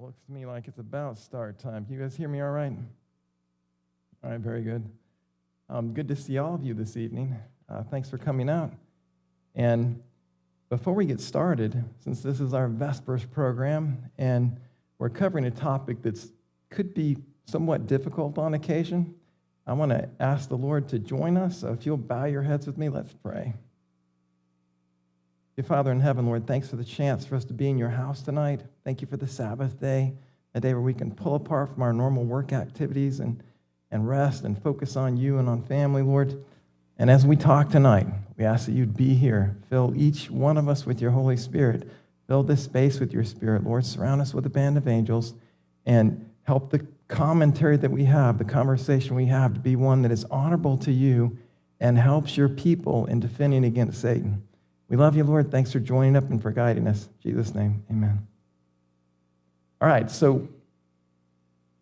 Looks to me like it's about start time. Can you guys hear me all right? All right, very good. Good to see all of you this evening. Thanks for coming out. And before we get started, since this is our Vespers program, and we're covering a topic that could be somewhat difficult on occasion, I want to ask the Lord to join us. So if you'll bow your heads with me, let's pray. Dear Father in heaven, Lord, thanks for the chance for us to be in your house tonight. Thank you for the Sabbath day, a day where we can pull apart from our normal work activities and rest and focus on you and on family, Lord. And as we talk tonight, we ask that you'd be here. Fill each one of us with your Holy Spirit. Fill this space with your Spirit, Lord. Surround us with a band of angels and help the commentary that we have, the conversation we have, to be one that is honorable to you and helps your people in defending against Satan. We love you, Lord. Thanks for joining up and for guiding us. In Jesus' name, amen. All right, so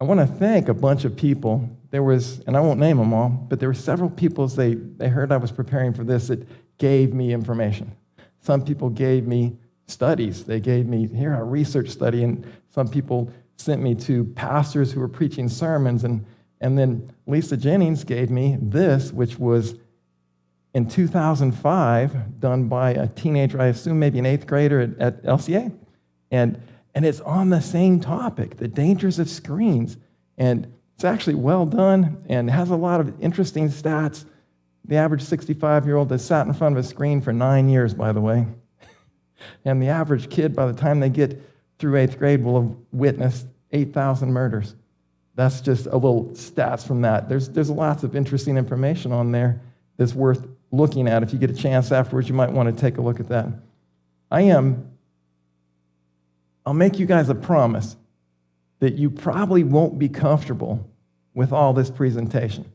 I want to thank a bunch of people. There was, and I won't name them all, but there were several people as they heard I was preparing for this that gave me information. Some people gave me studies. They gave me, here, a research study, and some people sent me to pastors who were preaching sermons, and then Lisa Jennings gave me this, which was in 2005, done by a teenager, I assume maybe an 8th grader at LCA. And it's on the same topic, the dangers of screens. And it's actually well done and has a lot of interesting stats. The average 65-year-old has sat in front of a screen for 9 years, by the way. And the average kid, by the time they get through 8th grade, will have witnessed 8,000 murders. That's just a little stats from that. There's lots of interesting information on there that's worth looking at. If you get a chance afterwards, you might want to take a look at that. I'll make you guys a promise that you probably won't be comfortable with all this presentation,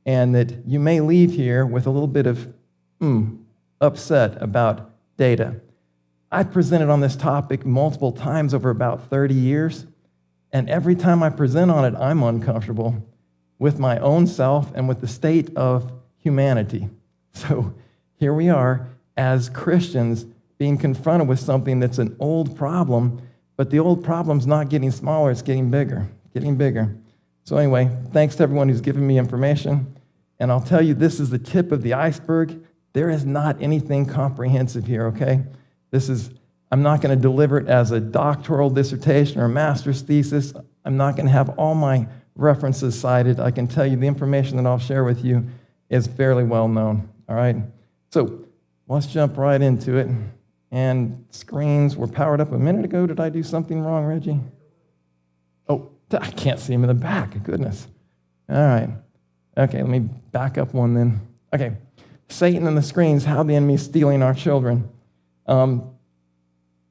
and that you may leave here with a little bit of upset about data. I've presented on this topic multiple times over about 30 years, and every time I present on it, I'm uncomfortable with my own self and with the state of humanity. So here we are as Christians being confronted with something that's an old problem, but the old problem's not getting smaller, it's getting bigger, So anyway, thanks to everyone who's given me information. And I'll tell you, this is the tip of the iceberg. There is not anything comprehensive here, okay? I'm not going to deliver it as a doctoral dissertation or a master's thesis. I'm not going to have all my references cited. I can tell you the information that I'll share with you is fairly well known, all right? So let's jump right into it. And screens were powered up a minute ago. Did I do something wrong, Reggie? Oh, I can't see them in the back. Goodness. All right. Okay, let me back up one then. Okay, Satan and the screens, how the enemy's stealing our children.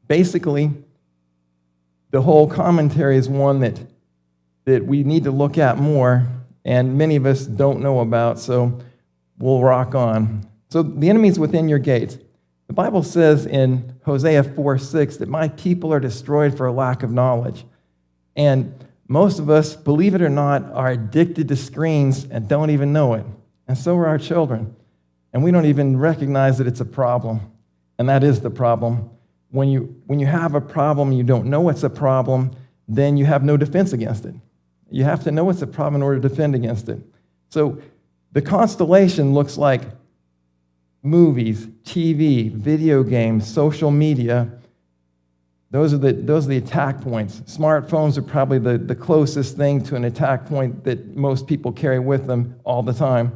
Basically, the whole commentary is one that we need to look at more, and many of us don't know about, so we'll rock on. So the enemy's within your gates. The Bible says in Hosea 4:6 that my people are destroyed for a lack of knowledge. And most of us, believe it or not, are addicted to screens and don't even know it. And so are our children. And we don't even recognize that it's a problem. And that is the problem. When you have a problem, you don't know it's a problem, then you have no defense against it. You have to know it's a problem in order to defend against it. So the constellation looks like movies, TV, video games, social media. Those are the attack points. Smartphones are probably the closest thing to an attack point that most people carry with them all the time.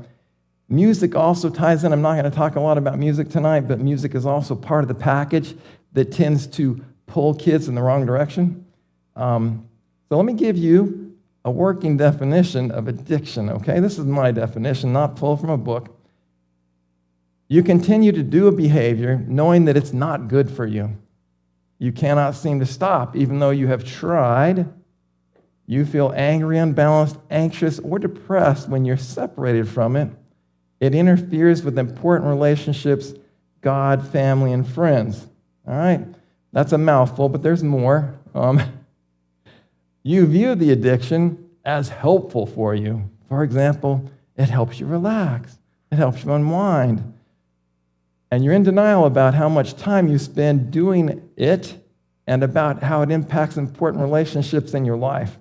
Music also ties in. I'm not going to talk a lot about music tonight, but music is also part of the package that tends to pull kids in the wrong direction. So let me give you a working definition of addiction, okay? This is my definition, not pulled from a book. You continue to do a behavior knowing that it's not good for you. You cannot seem to stop, even though you have tried. You feel angry, unbalanced, anxious, or depressed when you're separated from it. It interferes with important relationships, God, family, and friends. All right? That's a mouthful, but there's more. You view the addiction as helpful for you. For example, it helps you relax. It helps you unwind. And you're in denial about how much time you spend doing it and about how it impacts important relationships in your life.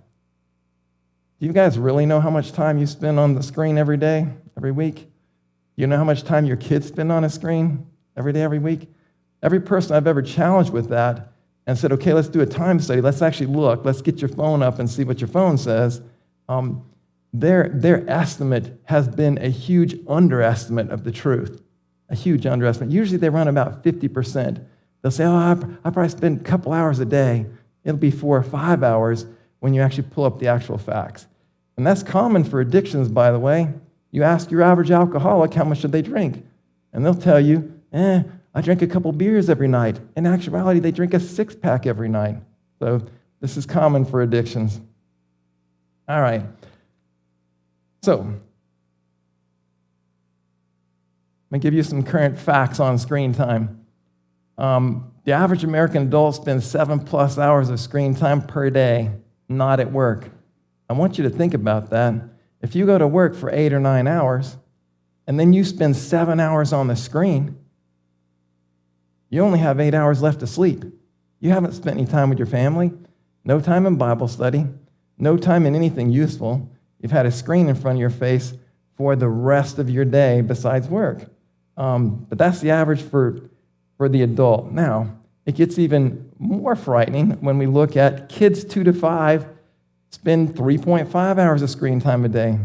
Do you guys really know how much time you spend on the screen every day, every week? You know how much time your kids spend on a screen every day, every week? Every person I've ever challenged with that and said, okay, let's do a time study. Let's actually look. Let's get your phone up and see what your phone says. Their estimate has been a huge underestimate of the truth, a huge underestimate. Usually they run about 50%. They'll say, oh, I probably spend a couple hours a day. It'll be 4 or 5 hours when you actually pull up the actual facts. And that's common for addictions, by the way. You ask your average alcoholic how much should they drink, and they'll tell you, I drink a couple beers every night. In actuality, they drink a 6-pack every night. So this is common for addictions. All right. So let me give you some current facts on screen time. The average American adult spends 7+ hours of screen time per day, not at work. I want you to think about that. If you go to work for 8 or 9 hours, and then you spend 7 hours on the screen, you only have 8 hours left to sleep. You haven't spent any time with your family, no time in Bible study, no time in anything useful. You've had a screen in front of your face for the rest of your day besides work. But that's the average for the adult. Now, it gets even more frightening when we look at kids 2 to 5 spend 3.5 hours of screen time a day.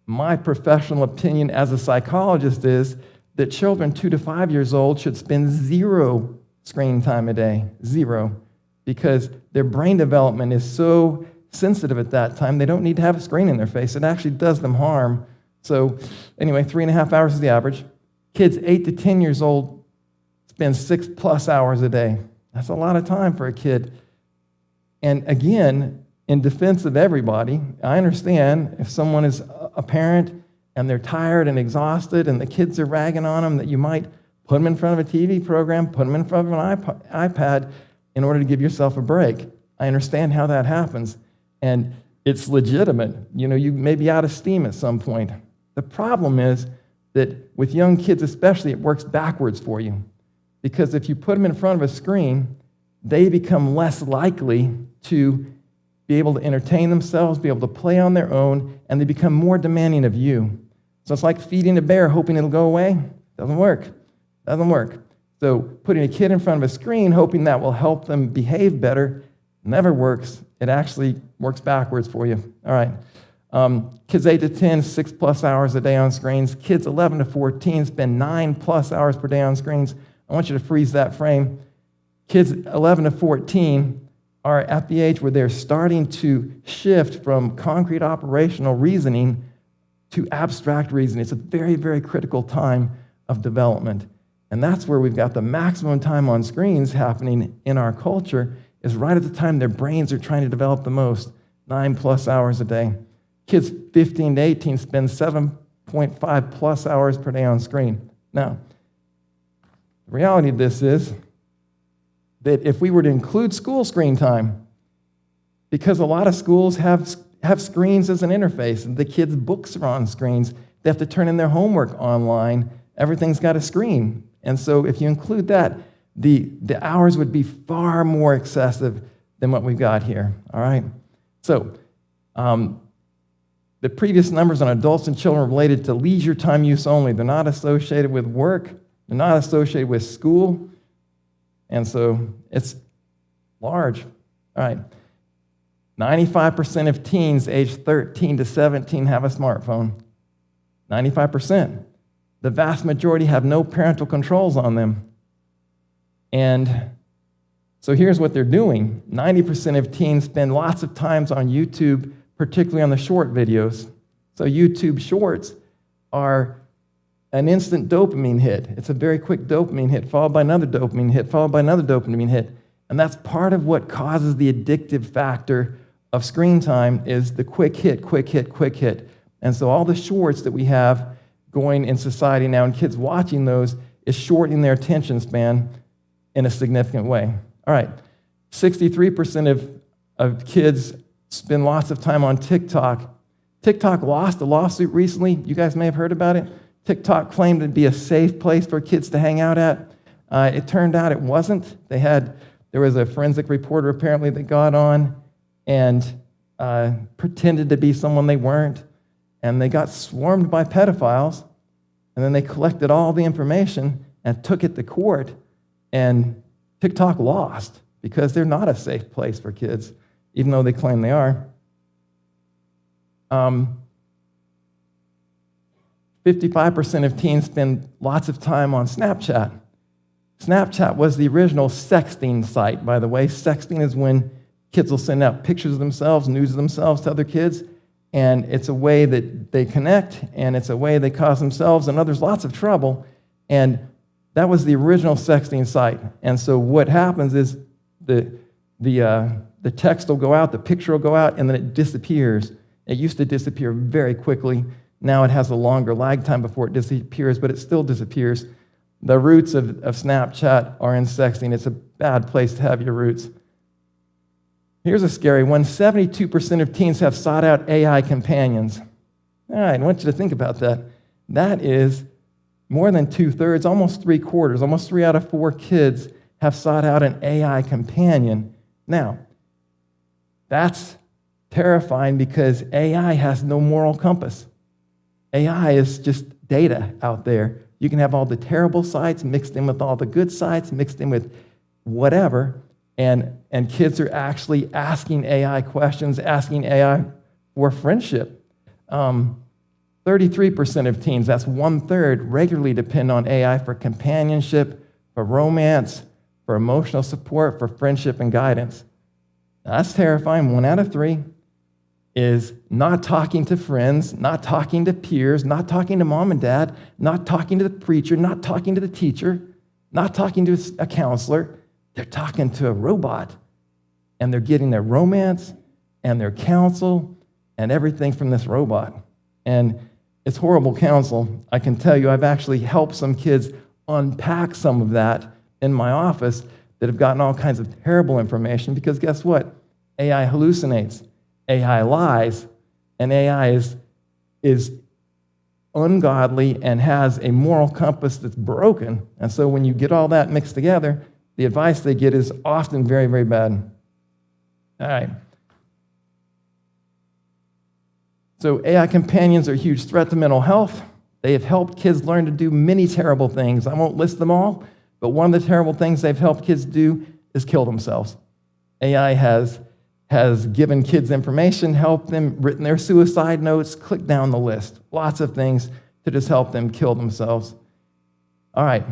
My professional opinion as a psychologist is that children 2 to 5 years old should spend 0 screen time a day, 0, because their brain development is so sensitive at that time, they don't need to have a screen in their face. It actually does them harm. So anyway, 3.5 hours is the average. Kids 8 to 10 years old spend 6+ hours a day. That's a lot of time for a kid. And again, in defense of everybody, I understand if someone is a parent and they're tired and exhausted and the kids are ragging on them, that you might put them in front of a TV program, put them in front of an iPad in order to give yourself a break. I understand how that happens. And it's legitimate. You know, you may be out of steam at some point. The problem is that with young kids especially, it works backwards for you. Because if you put them in front of a screen, they become less likely to be able to entertain themselves, be able to play on their own, and they become more demanding of you. So it's like feeding a bear hoping it'll go away. Doesn't work. Doesn't work. So putting a kid in front of a screen hoping that will help them behave better never works. It actually works backwards for you. All right. Kids 8 to 10, 6+ hours a day on screens. Kids 11 to 14 spend 9+ hours per day on screens. I want you to freeze that frame. Kids 11 to 14 are at the age where they're starting to shift from concrete operational reasoning to abstract reasoning. It's a very, very critical time of development. And that's where we've got the maximum time on screens happening in our culture, is right at the time their brains are trying to develop the most, 9+ hours a day. Kids 15 to 18 spend 7.5+ hours per day on screen. Now, the reality of this is that if we were to include school screen time, because a lot of schools have screens as an interface, and the kids' books are on screens, they have to turn in their homework online, everything's got a screen. And so if you include that, the hours would be far more excessive than what we've got here, all right? So the previous numbers on adults and children are related to leisure time use only. They're not associated with work. They're not associated with school. And so it's large. All right. 95% of teens aged 13 to 17 have a smartphone. 95%. The vast majority have no parental controls on them. And so here's what they're doing. 90% of teens spend lots of time on YouTube, particularly on the short videos. So YouTube shorts are an instant dopamine hit. It's a very quick dopamine hit, followed by another dopamine hit, followed by another dopamine hit. And that's part of what causes the addictive factor of screen time, is the quick hit, quick hit, quick hit. And so all the shorts that we have going in society now and kids watching those is shortening their attention span in a significant way. All right, 63% of kids spend lots of time on TikTok. TikTok lost a lawsuit recently. You guys may have heard about it. TikTok claimed to be a safe place for kids to hang out at. It turned out it wasn't. There There was a forensic reporter apparently that got on and pretended to be someone they weren't, and they got swarmed by pedophiles, and then they collected all the information and took it to court, and TikTok lost because they're not a safe place for kids, even though they claim they are. 55% of teens spend lots of time on Snapchat. Snapchat was the original sexting site, by the way. Sexting is when kids will send out pictures of themselves, news of themselves to other kids, and it's a way that they connect, and it's a way they cause themselves and others lots of trouble, and that was the original sexting site. And so what happens is the text will go out, the picture will go out, and then it disappears. It used to disappear very quickly. Now it has a longer lag time before it disappears, but it still disappears. The roots of Snapchat are in sexting. It's a bad place to have your roots. Here's a scary one. 72% of teens have sought out AI companions. All right, I want you to think about that. That is more than 2/3, almost 3/4, almost 3 out of 4 kids have sought out an AI companion. Now, that's terrifying because AI has no moral compass. AI is just data out there. You can have all the terrible sites mixed in with all the good sites, mixed in with whatever, and kids are actually asking AI questions, asking AI for friendship. 33% of teens, that's 1/3, regularly depend on AI for companionship, for romance, for emotional support, for friendship and guidance. That's terrifying. 1 out of 3 is not talking to friends, not talking to peers, not talking to mom and dad, not talking to the preacher, not talking to the teacher, not talking to a counselor. They're talking to a robot, and they're getting their romance and their counsel and everything from this robot. And it's horrible counsel. I can tell you, I've actually helped some kids unpack some of that in my office that have gotten all kinds of terrible information because guess what? AI hallucinates. AI lies, and AI is ungodly and has a moral compass that's broken. And so when you get all that mixed together, the advice they get is often very, very bad. All right. So AI companions are a huge threat to mental health. They have helped kids learn to do many terrible things. I won't list them all, but one of the terrible things they've helped kids do is kill themselves. AI has given kids information, helped them, written their suicide notes, click down the list. Lots of things to just help them kill themselves. All right,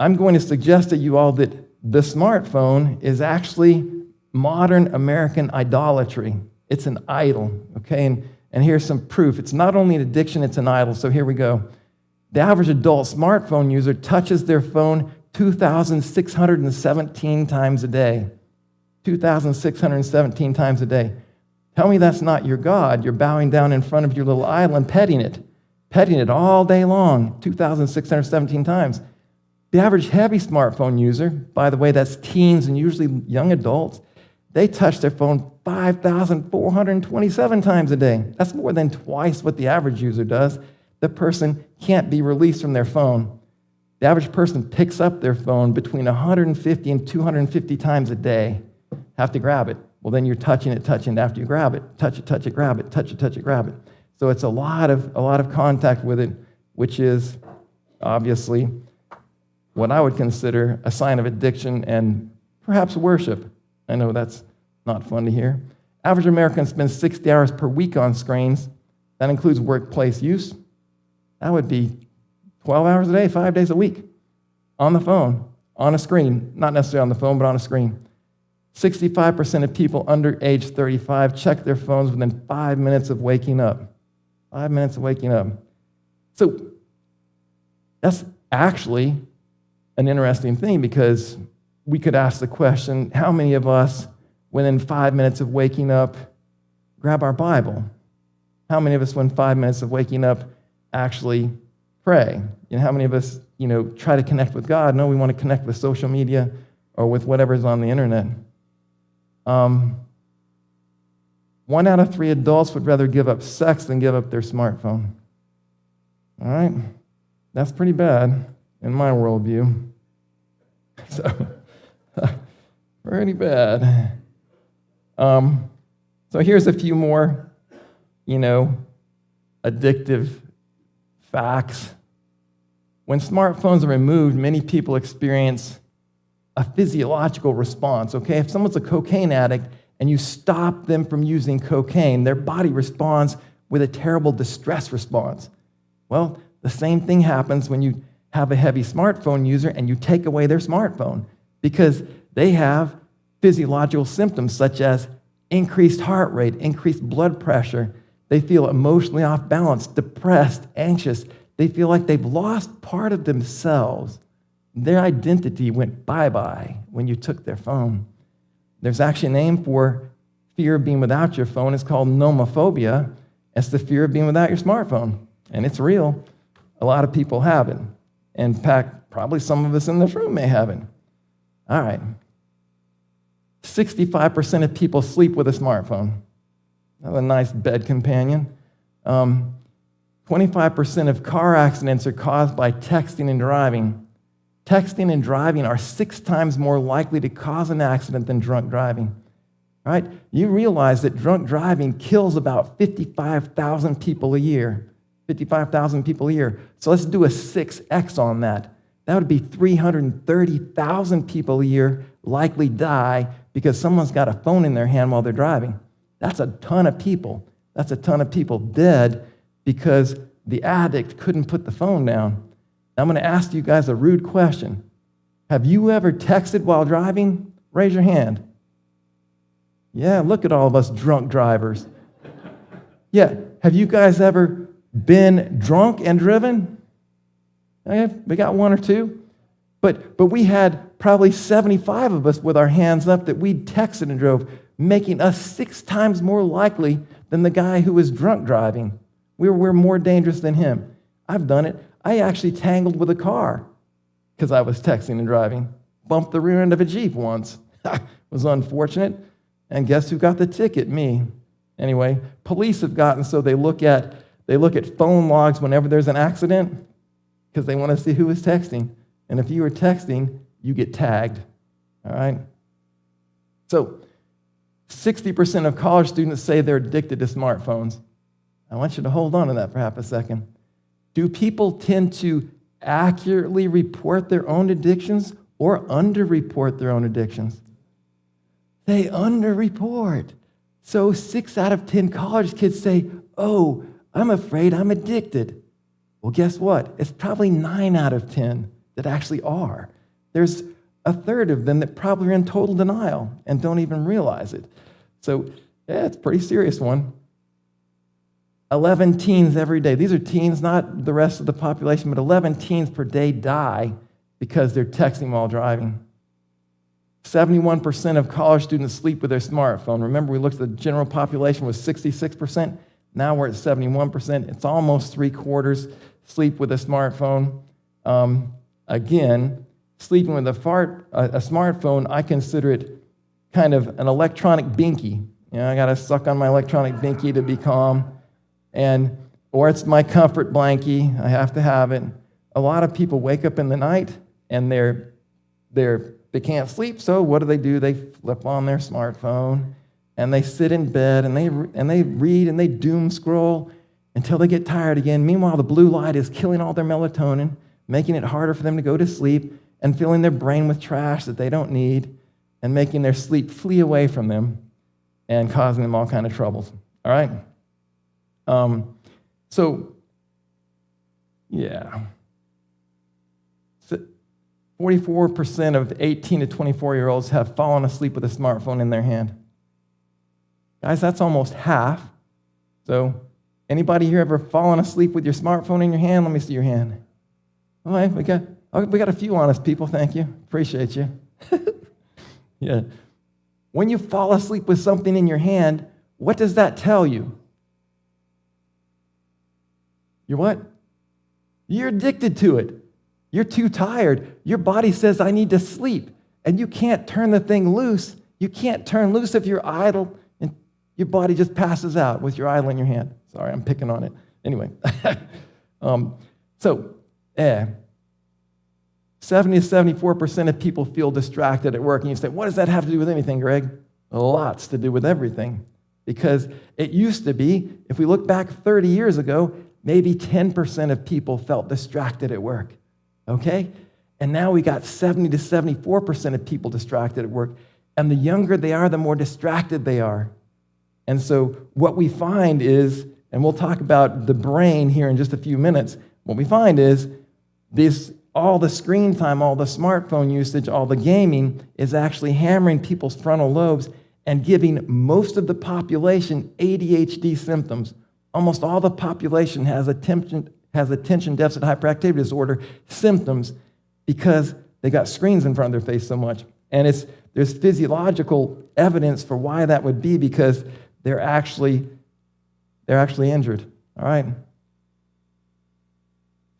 I'm going to suggest to you all that the smartphone is actually modern American idolatry. It's an idol, okay? And here's some proof. It's not only an addiction, it's an idol. So here we go. The average adult smartphone user touches their phone 2,617 times a day. 2,617 times a day. Tell me that's not your God. You're bowing down in front of your little idol and petting it all day long, 2,617 times. The average heavy smartphone user, by the way, that's teens and usually young adults, they touch their phone 5,427 times a day. That's more than twice what the average user does. The person can't be released from their phone. The average person picks up their phone between 150 and 250 times a day. Have to grab it. Well, then you're touching it after you grab it. Touch it, grab it, touch it, grab it. So it's a lot of contact with it, which is obviously what I would consider a sign of addiction and perhaps worship. I know that's not fun to hear. Average American spends 60 hours per week on screens. That includes workplace use. That would be 12 hours a day, 5 days a week, on the phone, on a screen. Not necessarily on the phone, but on a screen. 65% of people under age 35 check their phones within 5 minutes of waking up. 5 minutes of waking up. So that's actually an interesting thing because we could ask the question, how many of us, within 5 minutes of waking up, grab our Bible? How many of us, within 5 minutes of waking up, actually pray? You know, how many of us, try to connect with God? No, we want to connect with social media or with whatever's on the internet. 1 out of 3 adults would rather give up sex than give up their smartphone. All right? That's pretty bad in my worldview. So, Pretty bad. So here's a few more, addictive facts. When smartphones are removed, many people experience a physiological response, okay? If someone's a cocaine addict and you stop them from using cocaine, their body responds with a terrible distress response. Well, the same thing happens when you have a heavy smartphone user and you take away their smartphone, because they have physiological symptoms such as increased heart rate, increased blood pressure. They feel emotionally off balance, depressed, anxious. They feel like they've lost part of themselves. Their identity went bye-bye when you took their phone. There's actually a name for fear of being without your phone. It's called nomophobia. It's the fear of being without your smartphone, and it's real. A lot of people have it. In fact, probably some of us in this room may have it. All right. 65% of people sleep with a smartphone. That's a nice bed companion. 25% of car accidents are caused by texting and driving. Texting and driving are 6 times more likely to cause an accident than drunk driving. All right? You realize that drunk driving kills about 55,000 people a year. 55,000 people a year. So let's do a 6x on that. That would be 330,000 people a year likely die because someone's got a phone in their hand while they're driving. That's a ton of people. That's a ton of people dead because the addict couldn't put the phone down. Now, I'm going to ask you guys a rude question. Have you ever texted while driving? Raise your hand. Yeah, look at all of us drunk drivers. Yeah, have you guys ever been drunk and driven? Okay, we got 1 or 2. But we had probably 75 of us with our hands up that we'd texted and drove, making us 6 times more likely than the guy who was drunk driving. We're more dangerous than him. I've done it. I actually tangled with a car because I was texting and driving. Bumped the rear end of a Jeep once. It was unfortunate. And guess who got the ticket? Me. Anyway, police have gotten so they look at phone logs whenever there's an accident because they want to see who is texting. And if you were texting, you get tagged. All right? So 60% of college students say they're addicted to smartphones. I want you to hold on to that for half a second. Do people tend to accurately report their own addictions or underreport their own addictions? They underreport. So 6 out of 10 college kids say, oh, I'm afraid I'm addicted. Well, guess what? It's probably 9 out of 10 that actually are. There's a third of them that probably are in total denial and don't even realize it. So, yeah, it's a pretty serious one. 11 teens every day. These are teens, not the rest of the population, but 11 teens per day die because they're texting while driving. 71% of college students sleep with their smartphone. Remember, we looked at the general population was 66%. Now we're at 71%. It's almost 3/4 sleep with a smartphone. Again, sleeping with a smartphone, I consider it kind of an electronic binky. I got to suck on my electronic binky to be calm. Or it's my comfort blankie. I have to have it. A lot of people wake up in the night and they can't sleep, so what do? They flip on their smartphone and they sit in bed and they read and they doom scroll until they get tired again. Meanwhile, the blue light is killing all their melatonin, making it harder for them to go to sleep and filling their brain with trash that they don't need and making their sleep flee away from them and causing them all kind of troubles. All right? Yeah. 44% of 18 to 24-year-olds have fallen asleep with a smartphone in their hand. Guys, that's almost half. So, anybody here ever fallen asleep with your smartphone in your hand? Let me see your hand. All right, we got a few honest people. Thank you. Appreciate you. Yeah. When you fall asleep with something in your hand, what does that tell you? You're what? You're addicted to it. You're too tired. Your body says, I need to sleep. And you can't turn the thing loose. You can't turn loose if you're idle, and your body just passes out with your idle in your hand. Sorry, I'm picking on it. Anyway. 70 to 74% of people feel distracted at work. And you say, what does that have to do with anything, Greg? Lots to do with everything. Because it used to be, if we look back 30 years ago, maybe 10% of people felt distracted at work, okay? And now we got 70 to 74% of people distracted at work. And the younger they are, the more distracted they are. And so what we find is, and we'll talk about the brain here in just a few minutes, what we find is all the screen time, all the smartphone usage, all the gaming is actually hammering people's frontal lobes and giving most of the population ADHD symptoms. Almost all the population has attention deficit hyperactivity disorder symptoms because they got screens in front of their face so much. And there's physiological evidence for why that would be, because they're actually injured, all right?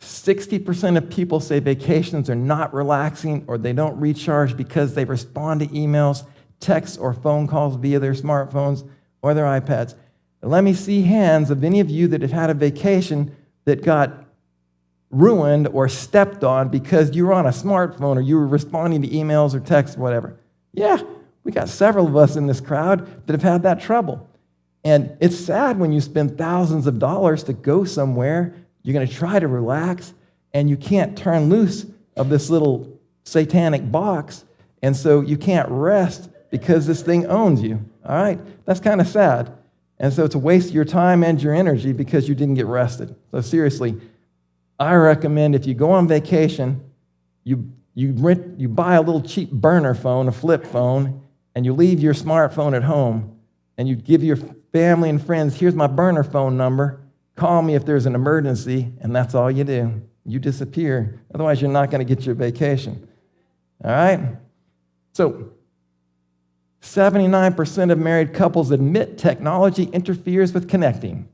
60% of people say vacations are not relaxing or they don't recharge because they respond to emails, texts, or phone calls via their smartphones or their iPads. Let me see hands of any of you that have had a vacation that got ruined or stepped on because you were on a smartphone or you were responding to emails or texts or whatever. Yeah, we got several of us in this crowd that have had that trouble. And it's sad when you spend thousands of dollars to go somewhere, you're going to try to relax, and you can't turn loose of this little satanic box, and so you can't rest because this thing owns you, all right? That's kind of sad. And so it's a waste of your time and your energy because you didn't get rested. So seriously, I recommend if you go on vacation, you buy a little cheap burner phone, a flip phone, and you leave your smartphone at home, and you give your family and friends, here's my burner phone number, call me if there's an emergency, and that's all you do. You disappear. Otherwise, you're not going to get your vacation. All right? So, 79% of married couples admit technology interferes with connecting.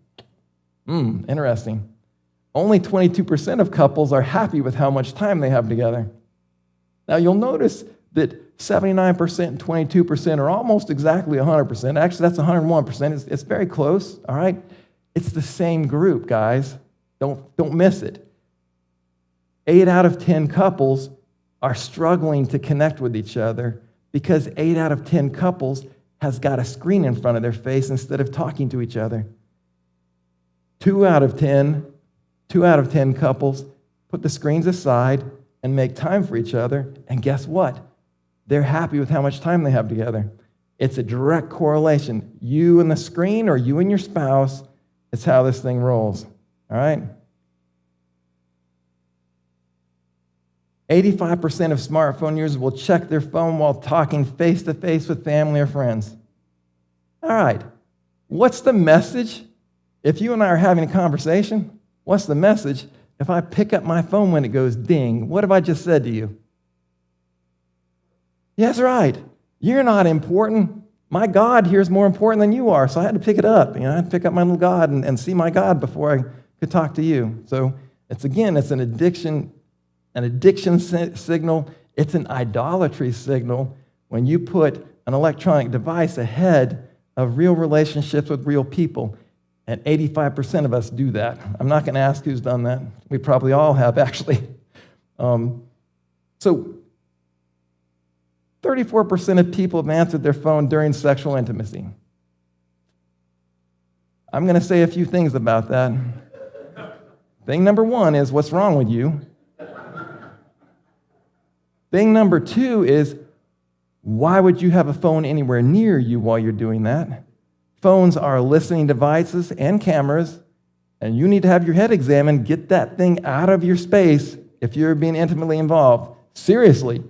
Interesting. Only 22% of couples are happy with how much time they have together. Now, you'll notice that 79% and 22% are almost exactly 100%. Actually, that's 101%. It's very close, all right? It's the same group, guys. Don't miss it. 8 out of 10 couples are struggling to connect with each other because 8 out of 10 couples has got a screen in front of their face instead of talking to each other. 2 out of 10 couples put the screens aside and make time for each other, and guess what? They're happy with how much time they have together. It's a direct correlation. You and the screen or you and your spouse, it's how this thing rolls, all right? 85% of smartphone users will check their phone while talking face-to-face with family or friends. All right, what's the message? If you and I are having a conversation, what's the message if I pick up my phone when it goes ding? What have I just said to you? Yes, right. You're not important. My God here is more important than you are, so I had to pick it up. I had to pick up my little God and see my God before I could talk to you. So it's an addiction signal. It's an idolatry signal when you put an electronic device ahead of real relationships with real people. And 85% of us do that. I'm not going to ask who's done that. We probably all have, actually. So 34% of people have answered their phone during sexual intimacy. I'm going to say a few things about that. Thing number 1 is, what's wrong with you? Thing number 2 is, why would you have a phone anywhere near you while you're doing that? Phones are listening devices and cameras, and you need to have your head examined. Get that thing out of your space if you're being intimately involved. Seriously.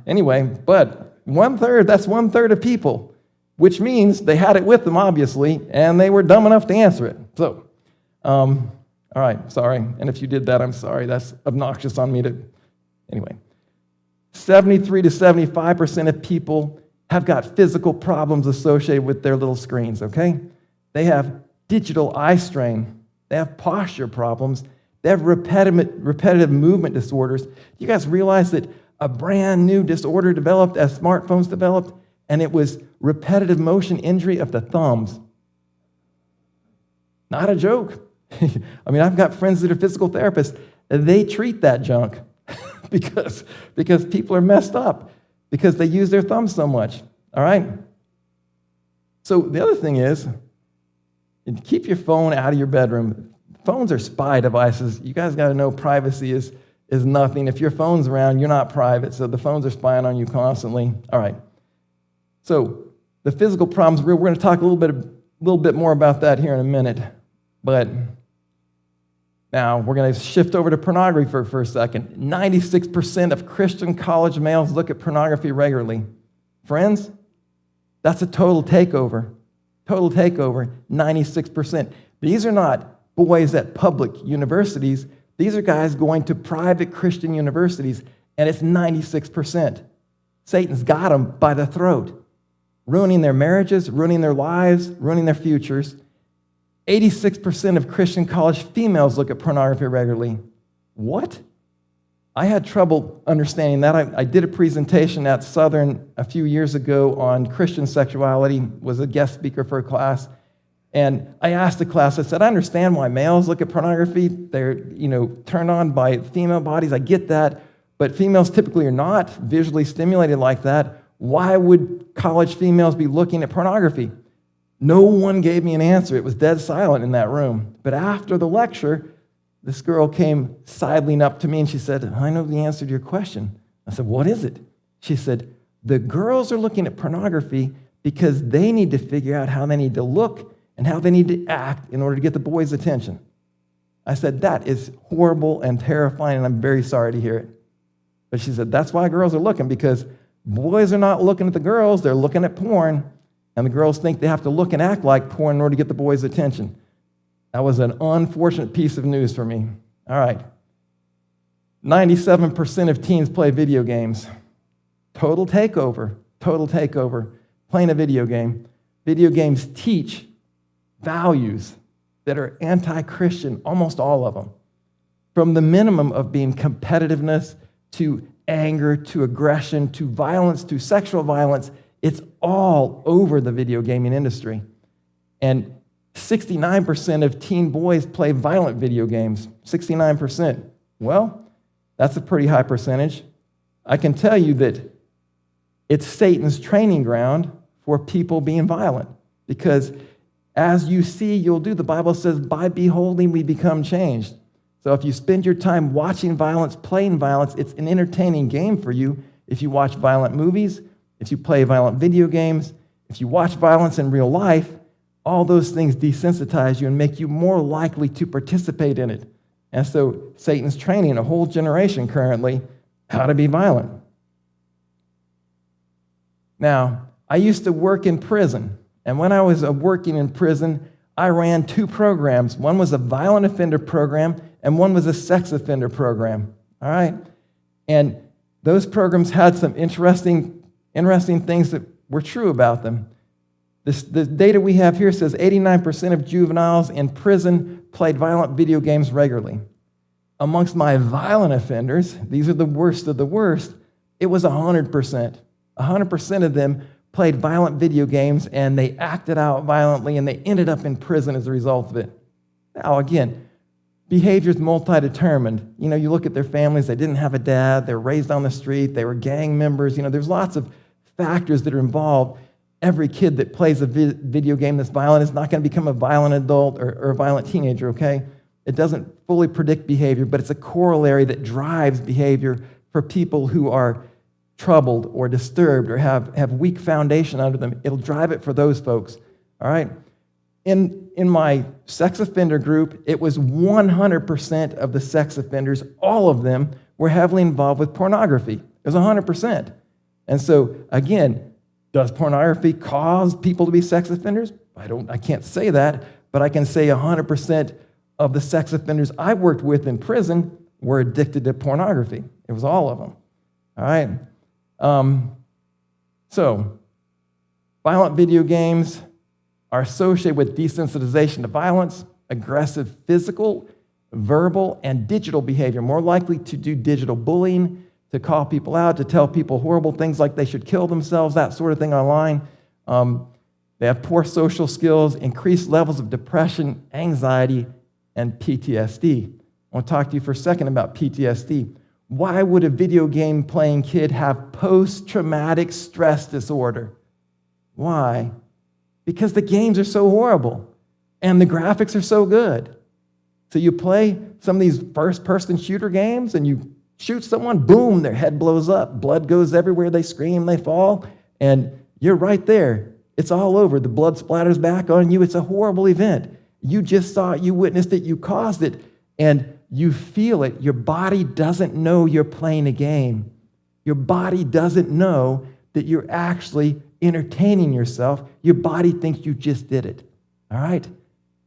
Anyway, but that's 1/3 of people, which means they had it with them, obviously, and they were dumb enough to answer it. So, all right, sorry. And if you did that, I'm sorry. That's obnoxious on me to... Anyway, 73 to 75% of people have got physical problems associated with their little screens, okay? They have digital eye strain. They have posture problems. They have repetitive movement disorders. You guys realize that a brand new disorder developed as smartphones developed, and it was repetitive motion injury of the thumbs. Not a joke. I mean, I've got friends that are physical therapists. They treat that junk. because people are messed up, because they use their thumbs so much, all right? So the other thing is, keep your phone out of your bedroom. Phones are spy devices. You guys got to know privacy is nothing. If your phone's around, you're not private, so the phones are spying on you constantly. All right. So the physical problems, we're going to talk a little bit more about that here in a minute. But now we're going to shift over to pornography for a second. 96% of Christian college males look at pornography regularly. Friends, that's a total takeover. Total takeover, 96%. These are not boys at public universities. These are guys going to private Christian universities, and it's 96%. Satan's got them by the throat, ruining their marriages, ruining their lives, ruining their futures. 86% of Christian college females look at pornography regularly. What? I had trouble understanding that. I did a presentation at Southern a few years ago on Christian sexuality, was a guest speaker for a class. And I asked the class, I said, I understand why males look at pornography. They're, turned on by female bodies. I get that. But females typically are not visually stimulated like that. Why would college females be looking at pornography? No one gave me an answer. It was dead silent in that room. But after the lecture, this girl came sidling up to me and she said, I know the answer to your question. I said, what is it? She said, the girls are looking at pornography because they need to figure out how they need to look and how they need to act in order to get the boys' attention. I said, that is horrible and terrifying, and I'm very sorry to hear it. But she said, that's why girls are looking, because boys are not looking at the girls, they're looking at porn, and the girls think they have to look and act like porn in order to get the boys' attention. That was an unfortunate piece of news for me. All right. 97% of teens play video games. Total takeover. Playing a video game. Video games teach values that are anti-Christian, almost all of them. From the minimum of being competitiveness to anger to aggression to violence to sexual violence, it's all over the video gaming industry. And 69% of teen boys play violent video games. 69%. Well, that's a pretty high percentage. I can tell you that it's Satan's training ground for people being violent, because as you see, you'll do. The Bible says, by beholding, we become changed. So if you spend your time watching violence, playing violence, it's an entertaining game for you. If you watch violent movies, if you play violent video games, if you watch violence in real life, all those things desensitize you and make you more likely to participate in it. And so Satan's training a whole generation currently how to be violent. Now, I used to work in prison. And when I was working in prison, I ran two programs. One was a violent offender program, and one was a sex offender program. All right? And those programs had some interesting things that were true about them. The data we have here says 89% of juveniles in prison played violent video games regularly. Amongst my violent offenders, these are the worst of the worst, it was 100%. 100% of them played violent video games, and they acted out violently, and they ended up in prison as a result of it. Now, again, behavior's multi-determined. You look at their families, they didn't have a dad, they were raised on the street, they were gang members. There's lots of factors that are involved. Every kid that plays a video game that's violent is not going to become a violent adult or a violent teenager, okay? It doesn't fully predict behavior, but it's a corollary that drives behavior for people who are troubled or disturbed or have weak foundation under them. It'll drive it for those folks, all right? In my sex offender group, it was 100% of the sex offenders, all of them, were heavily involved with pornography. It was 100%. And so, again, does pornography cause people to be sex offenders? I can't say that, but I can say 100% of the sex offenders I worked with in prison were addicted to pornography. It was all of them, all right? So, violent video games are associated with desensitization to violence, aggressive physical, verbal, and digital behavior, more likely to do digital bullying, to call people out, to tell people horrible things like they should kill themselves, that sort of thing online. They have poor social skills, increased levels of depression, anxiety, and PTSD. I want to talk to you for a second about PTSD. Why would a video game playing kid have post-traumatic stress disorder? Why? Because the games are so horrible and the graphics are so good. So you play some of these first-person shooter games and you shoot someone, boom, their head blows up. Blood goes everywhere. They scream, they fall, and you're right there. It's all over. The blood splatters back on you. It's a horrible event. You just saw it. You witnessed it. You caused it, and you feel it. Your body doesn't know you're playing a game. Your body doesn't know that you're actually entertaining yourself. Your body thinks you just did it, all right?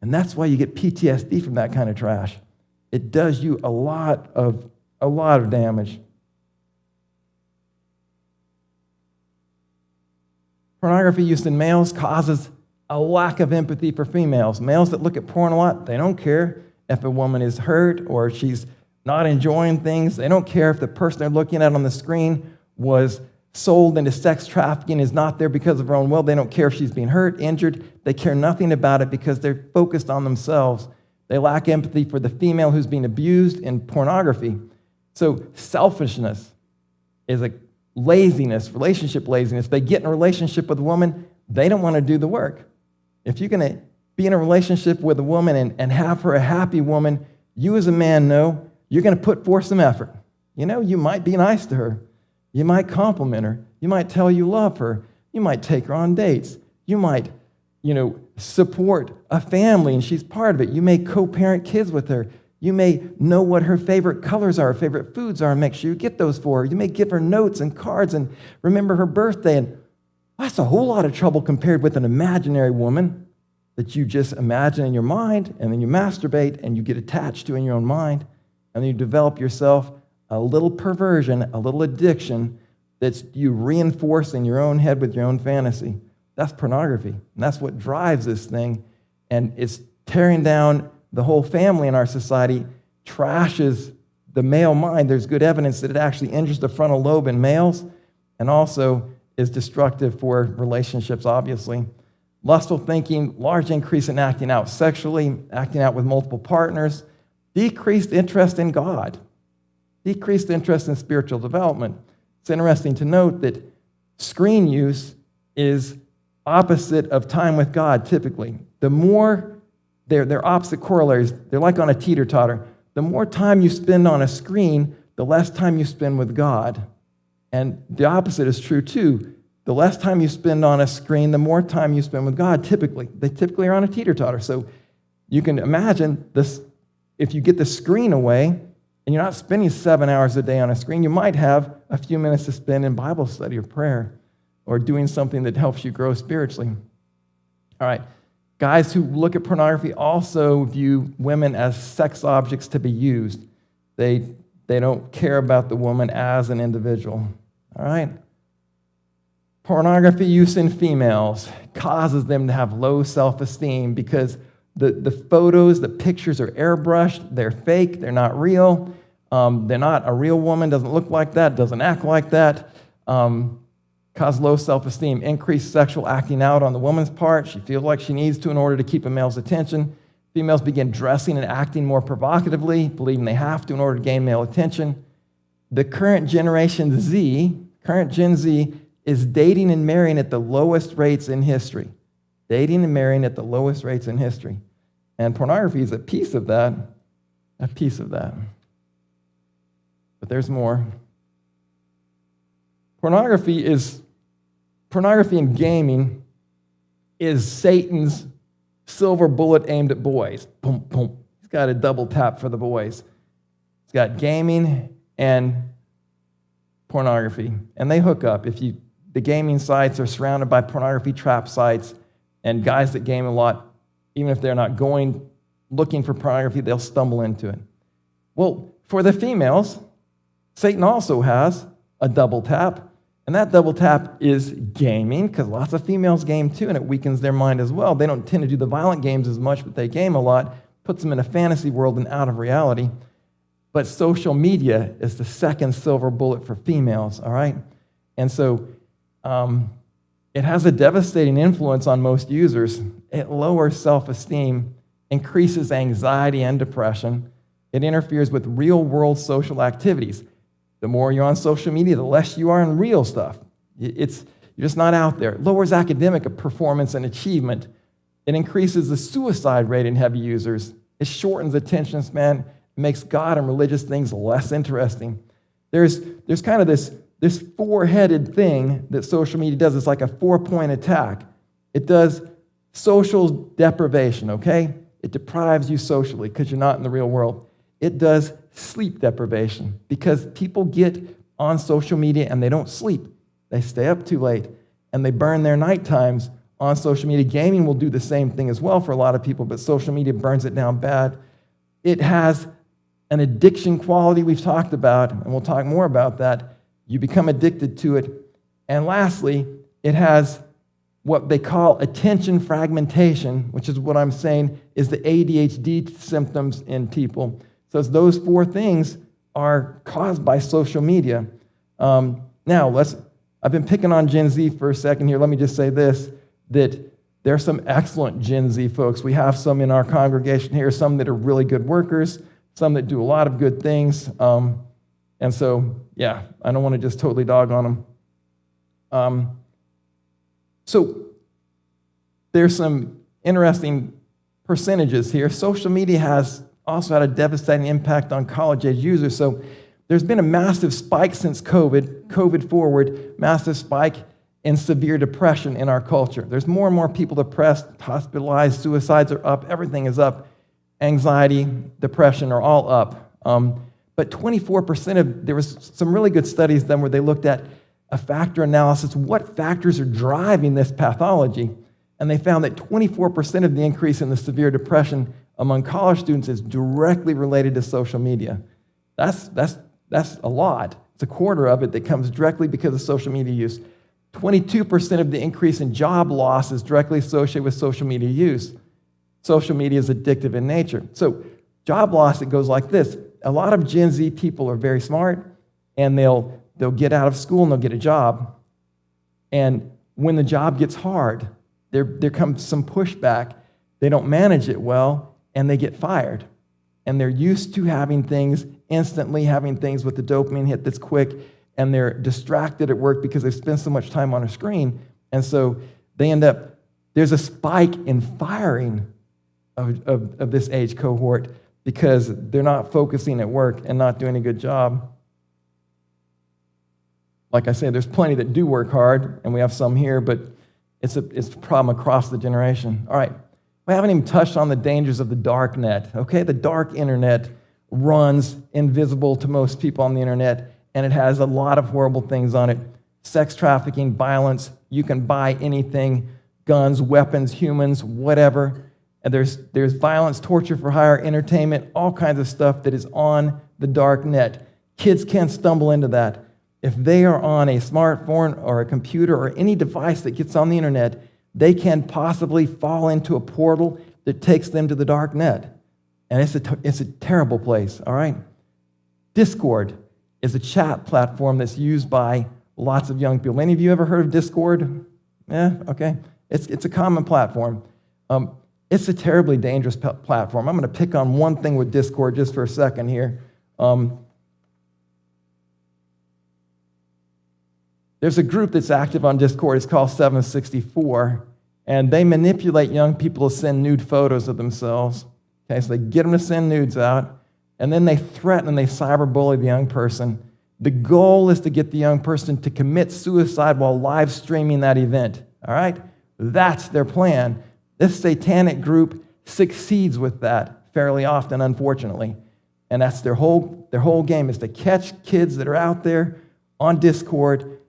And that's why you get PTSD from that kind of trash. It does you a lot of damage. Pornography used in males causes a lack of empathy for females. Males that look at porn a lot, they don't care if a woman is hurt or she's not enjoying things. They don't care if the person they're looking at on the screen was sold into sex trafficking, is not there because of her own will. They don't care if she's being hurt, injured. They care nothing about it because they're focused on themselves. They lack empathy for the female who's being abused in pornography. So selfishness is a laziness, relationship laziness. They get in a relationship with a woman, they don't want to do the work. If you're going to be in a relationship with a woman and have her a happy woman, you as a man know you're going to put forth some effort. You know, you might be nice to her. You might compliment her. You might tell you love her. You might take her on dates. You might, support a family and she's part of it. You may co-parent kids with her. You may know what her favorite colors are, favorite foods are, and make sure you get those for her. You may give her notes and cards and remember her birthday. And that's a whole lot of trouble compared with an imaginary woman that you just imagine in your mind, and then you masturbate and you get attached to in your own mind, and then you develop yourself a little perversion, a little addiction that's you reinforce in your own head with your own fantasy. That's pornography, and that's what drives this thing, and it's tearing down the whole family in our society, trashes the male mind. There's good evidence that it actually injures the frontal lobe in males and also is destructive for relationships, obviously. Lustful thinking, large increase in acting out sexually, acting out with multiple partners, decreased interest in God, decreased interest in spiritual development. It's interesting to note that screen use is opposite of time with God, typically. The more they're opposite corollaries. They're like on a teeter-totter. The more time you spend on a screen, the less time you spend with God. And the opposite is true, too. The less time you spend on a screen, the more time you spend with God, typically. They typically are on a teeter-totter. So you can imagine this, if you get the screen away and you're not spending 7 hours a day on a screen, you might have a few minutes to spend in Bible study or prayer or doing something that helps you grow spiritually. All right. Guys who look at pornography also view women as sex objects to be used. They don't care about the woman as an individual. All right? Pornography use in females causes them to have low self-esteem because the photos, the pictures are airbrushed, they're fake, they're not real. They're not a real woman, doesn't look like that, doesn't act like that. Cause low self-esteem, increased sexual acting out on the woman's part. She feels like she needs to in order to keep a male's attention. Females begin dressing and acting more provocatively, believing they have to in order to gain male attention. The current Generation Z, current Gen Z, is dating and marrying at the lowest rates in history. Dating and marrying at the lowest rates in history. And pornography is a piece of that, But there's more. Pornography and gaming is Satan's silver bullet aimed at boys. Boom, boom. He's got a double tap for the boys. He's got gaming and pornography, and they hook up. The gaming sites are surrounded by pornography trap sites, and guys that game a lot, even if they're not going looking for pornography, they'll stumble into it. Well, for the females, Satan also has a double tap. And that double tap is gaming, because lots of females game too, and it weakens their mind as well. They don't tend to do the violent games as much, but they game a lot, puts them in a fantasy world and out of reality. But social media is the second silver bullet for females, all right? And so it has a devastating influence on most users. It lowers self-esteem, increases anxiety and depression. It interferes with real-world social activities. The more you're on social media, the less you are in real stuff. You're just not out there. It lowers academic performance and achievement. It increases the suicide rate in heavy users. It shortens attention span. It makes God and religious things less interesting. There's kind of this four-headed thing that social media does. It's like a four-point attack. It does social deprivation, okay? It deprives you socially because you're not in the real world. It does sleep deprivation because people get on social media and they don't sleep. They stay up too late and they burn their night times on social media. Gaming will do the same thing as well for a lot of people, but social media burns it down bad. It has an addiction quality we've talked about, and we'll talk more about that. You become addicted to it. And lastly, it has what they call attention fragmentation, which is what I'm saying is the ADHD symptoms in people. So those four things are caused by social media. Now, I've been picking on Gen Z for a second here. Let me just say this, that there are some excellent Gen Z folks. We have some in our congregation here, some that are really good workers, some that do a lot of good things. And so, yeah, I don't want to just totally dog on them. So there's some interesting percentages here. Social media has also had a devastating impact on college-age users. So there's been a massive spike since COVID forward, massive spike in severe depression in our culture. There's more and more people depressed, hospitalized, suicides are up, everything is up. Anxiety, depression are all up. But 24% there was some really good studies done where they looked at a factor analysis, what factors are driving this pathology, and they found that 24% of the increase in the severe depression among college students is directly related to social media. That's a lot. It's a quarter of it that comes directly because of social media use. 22% of the increase in job loss is directly associated with social media use. Social media is addictive in nature. So job loss, it goes like this. A lot of Gen Z people are very smart, and they'll get out of school and they'll get a job. And when the job gets hard, there comes some pushback. They don't manage it well, and they get fired. And they're used to having things instantly, having things with the dopamine hit that's quick, and they're distracted at work because they've spent so much time on a screen. And so they end up, there's a spike in firing of this age cohort because they're not focusing at work and not doing a good job. Like I say, there's plenty that do work hard, and we have some here, but it's a problem across the generation. All right, we haven't even touched on the dangers of the dark net, okay? The dark internet runs invisible to most people on the internet, and it has a lot of horrible things on it. Sex trafficking, violence, you can buy anything, guns, weapons, humans, whatever. And there's violence, torture for hire, entertainment, all kinds of stuff that is on the dark net. Kids can't stumble into that. If they are on a smartphone or a computer or any device that gets on the internet, they can possibly fall into a portal that takes them to the dark net. And it's a terrible place, all right? Discord is a chat platform that's used by lots of young people. Any of you ever heard of Discord? Yeah, okay. It's a common platform. It's a terribly dangerous platform. I'm going to pick on one thing with Discord just for a second here. There's a group that's active on Discord. It's called 764, and they manipulate young people to send nude photos of themselves. Okay, so they get them to send nudes out, and then they threaten and they cyberbully the young person. The goal is to get the young person to commit suicide while live streaming that event. All right? That's their plan. This satanic group succeeds with that fairly often, unfortunately. And that's their whole game is to catch kids that are out there on Discord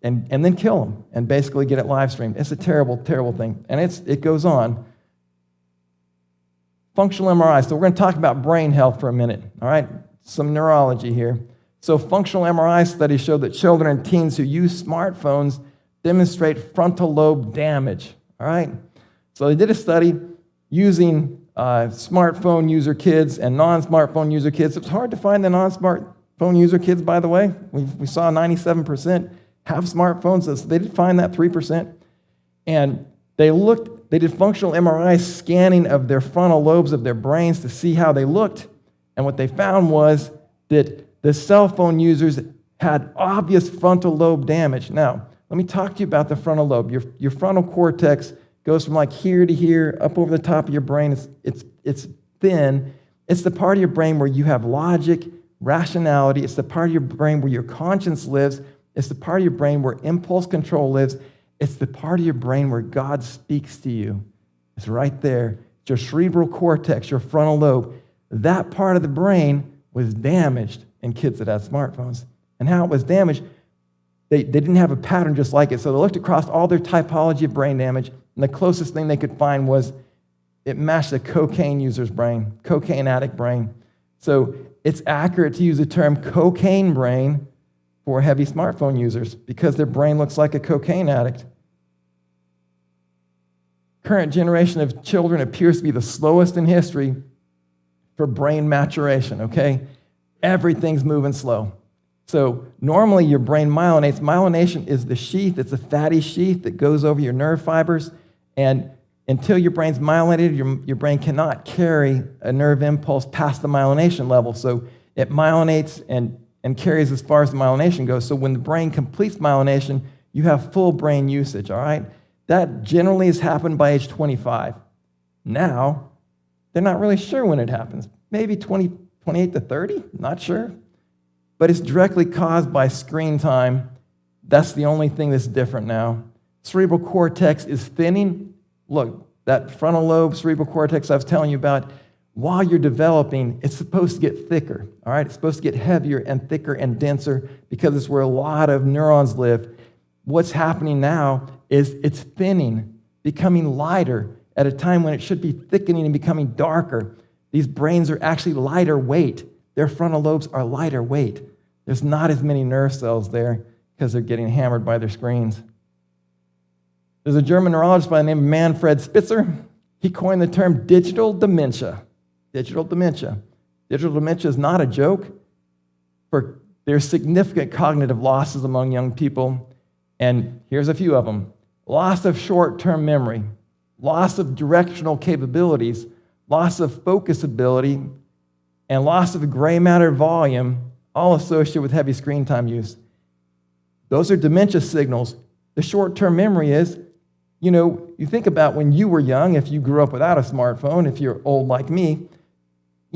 and then kill them and basically get it live streamed. It's a terrible, terrible thing. And it goes on. Functional MRI. So we're going to talk about brain health for a minute. All right? Some neurology here. So functional MRI studies show that children and teens who use smartphones demonstrate frontal lobe damage. All right? So they did a study using smartphone user kids and non-smartphone user kids. It's hard to find the non-smartphone user kids, by the way. We saw 97% have smartphones. So they did find that 3%. And they did functional MRI scanning of their frontal lobes of their brains to see how they looked. And what they found was that The cell phone users had obvious frontal lobe damage. Now, let me talk to you about the frontal lobe. Your frontal cortex goes from like here to here, up over the top of your brain. It's thin. It's the part of your brain where you have logic, rationality. It's the part of your brain where your conscience lives. It's the part of your brain where impulse control lives. It's the part of your brain where God speaks to you. It's right there. It's your cerebral cortex, your frontal lobe. That part of the brain was damaged in kids that had smartphones. And how it was damaged, they didn't have a pattern just like it. So they looked across all their typology of brain damage, and the closest thing they could find was it matched a cocaine user's brain, cocaine addict brain. So it's accurate to use the term cocaine brain for heavy smartphone users because their brain looks like a cocaine addict. Current generation of children appears to be the slowest in history for brain maturation, okay? Everything's moving slow. So normally your brain myelinates. Myelination is the sheath. It's a fatty sheath that goes over your nerve fibers. And until your brain's myelinated, your brain cannot carry a nerve impulse past the myelination level. So it myelinates and carries as far as the myelination goes. So when the brain completes myelination, you have full brain usage, all right? That generally has happened by age 25. Now, they're not really sure when it happens. Maybe 28 to 30, not sure. But it's directly caused by screen time. That's the only thing that's different now. Cerebral cortex is thinning. Look, that frontal lobe, cerebral cortex I was telling you about, while you're developing, it's supposed to get thicker, all right? It's supposed to get heavier and thicker and denser because it's where a lot of neurons live. What's happening now is it's thinning, becoming lighter at a time when it should be thickening and becoming darker. These brains are actually lighter weight. Their frontal lobes are lighter weight. There's not as many nerve cells there because they're getting hammered by their screens. There's a German neurologist by the name of Manfred Spitzer. He coined the term digital dementia. Digital dementia. Digital dementia is not a joke. There's significant cognitive losses among young people, and here's a few of them. Loss of short-term memory, loss of directional capabilities, loss of focus ability, and loss of gray matter volume, all associated with heavy screen time use. Those are dementia signals. The short-term memory is, you think about when you were young, if you grew up without a smartphone, if you're old like me,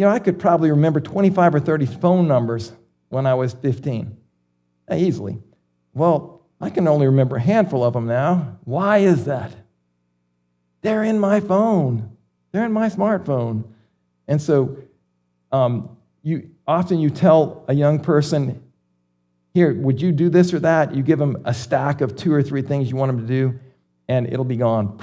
I could probably remember 25 or 30 phone numbers when I was 15, easily. Well, I can only remember a handful of them now. Why is that? They're in my phone. They're in my smartphone. And so you tell a young person, here, would you do this or that? You give them a stack of 2 or 3 things you want them to do, and it'll be gone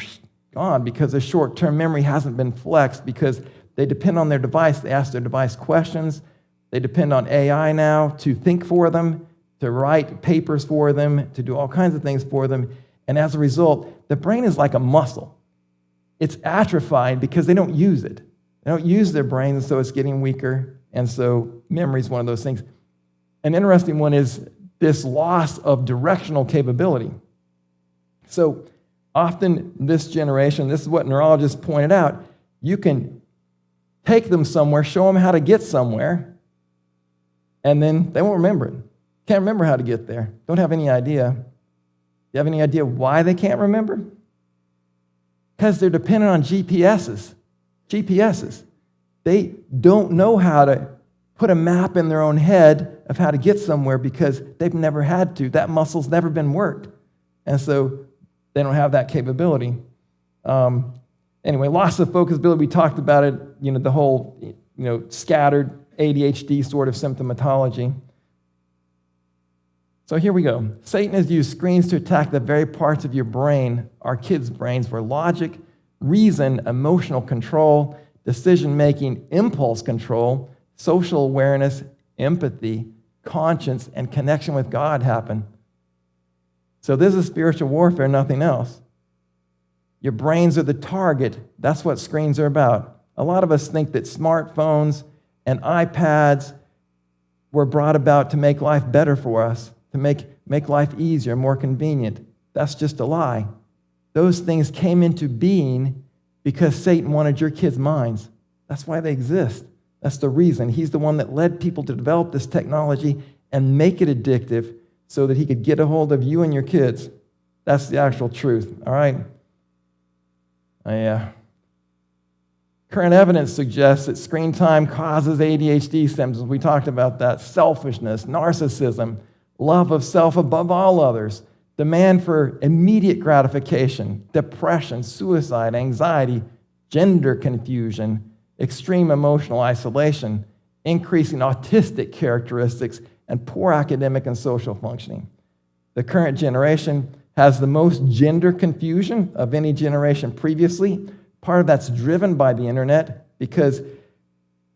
because their short-term memory hasn't been flexed because they depend on their device. They ask their device questions. They depend on AI now to think for them, to write papers for them, to do all kinds of things for them. And as a result, the brain is like a muscle. It's atrophied because they don't use it. They don't use their brain, so it's getting weaker. And so memory is one of those things. An interesting one is this loss of directional capability. So often this generation, this is what neurologists pointed out, you can take them somewhere, show them how to get somewhere, and then they won't remember it. Can't remember how to get there. Don't have any idea. Do you have any idea why they can't remember? Because they're dependent on GPSs. They don't know how to put a map in their own head of how to get somewhere because they've never had to. That muscle's never been worked. And so they don't have that capability. Anyway, loss of focus ability, we talked about it, the whole, scattered ADHD sort of symptomatology. So here we go. Satan has used screens to attack the very parts of your brain, our kids' brains, where logic, reason, emotional control, decision-making, impulse control, social awareness, empathy, conscience, and connection with God happen. So this is spiritual warfare, nothing else. Your brains are the target. That's what screens are about. A lot of us think that smartphones and iPads were brought about to make life better for us, to make life easier, more convenient. That's just a lie. Those things came into being because Satan wanted your kids' minds. That's why they exist. That's the reason. He's the one that led people to develop this technology and make it addictive so that he could get a hold of you and your kids. That's the actual truth, all right? Current evidence suggests that screen time causes ADHD symptoms. We talked about that. Selfishness, narcissism, love of self above all others, demand for immediate gratification, depression, suicide, anxiety, gender confusion, extreme emotional isolation, increasing autistic characteristics, and poor academic and social functioning. The current generation has the most gender confusion of any generation previously. Part of that's driven by the internet because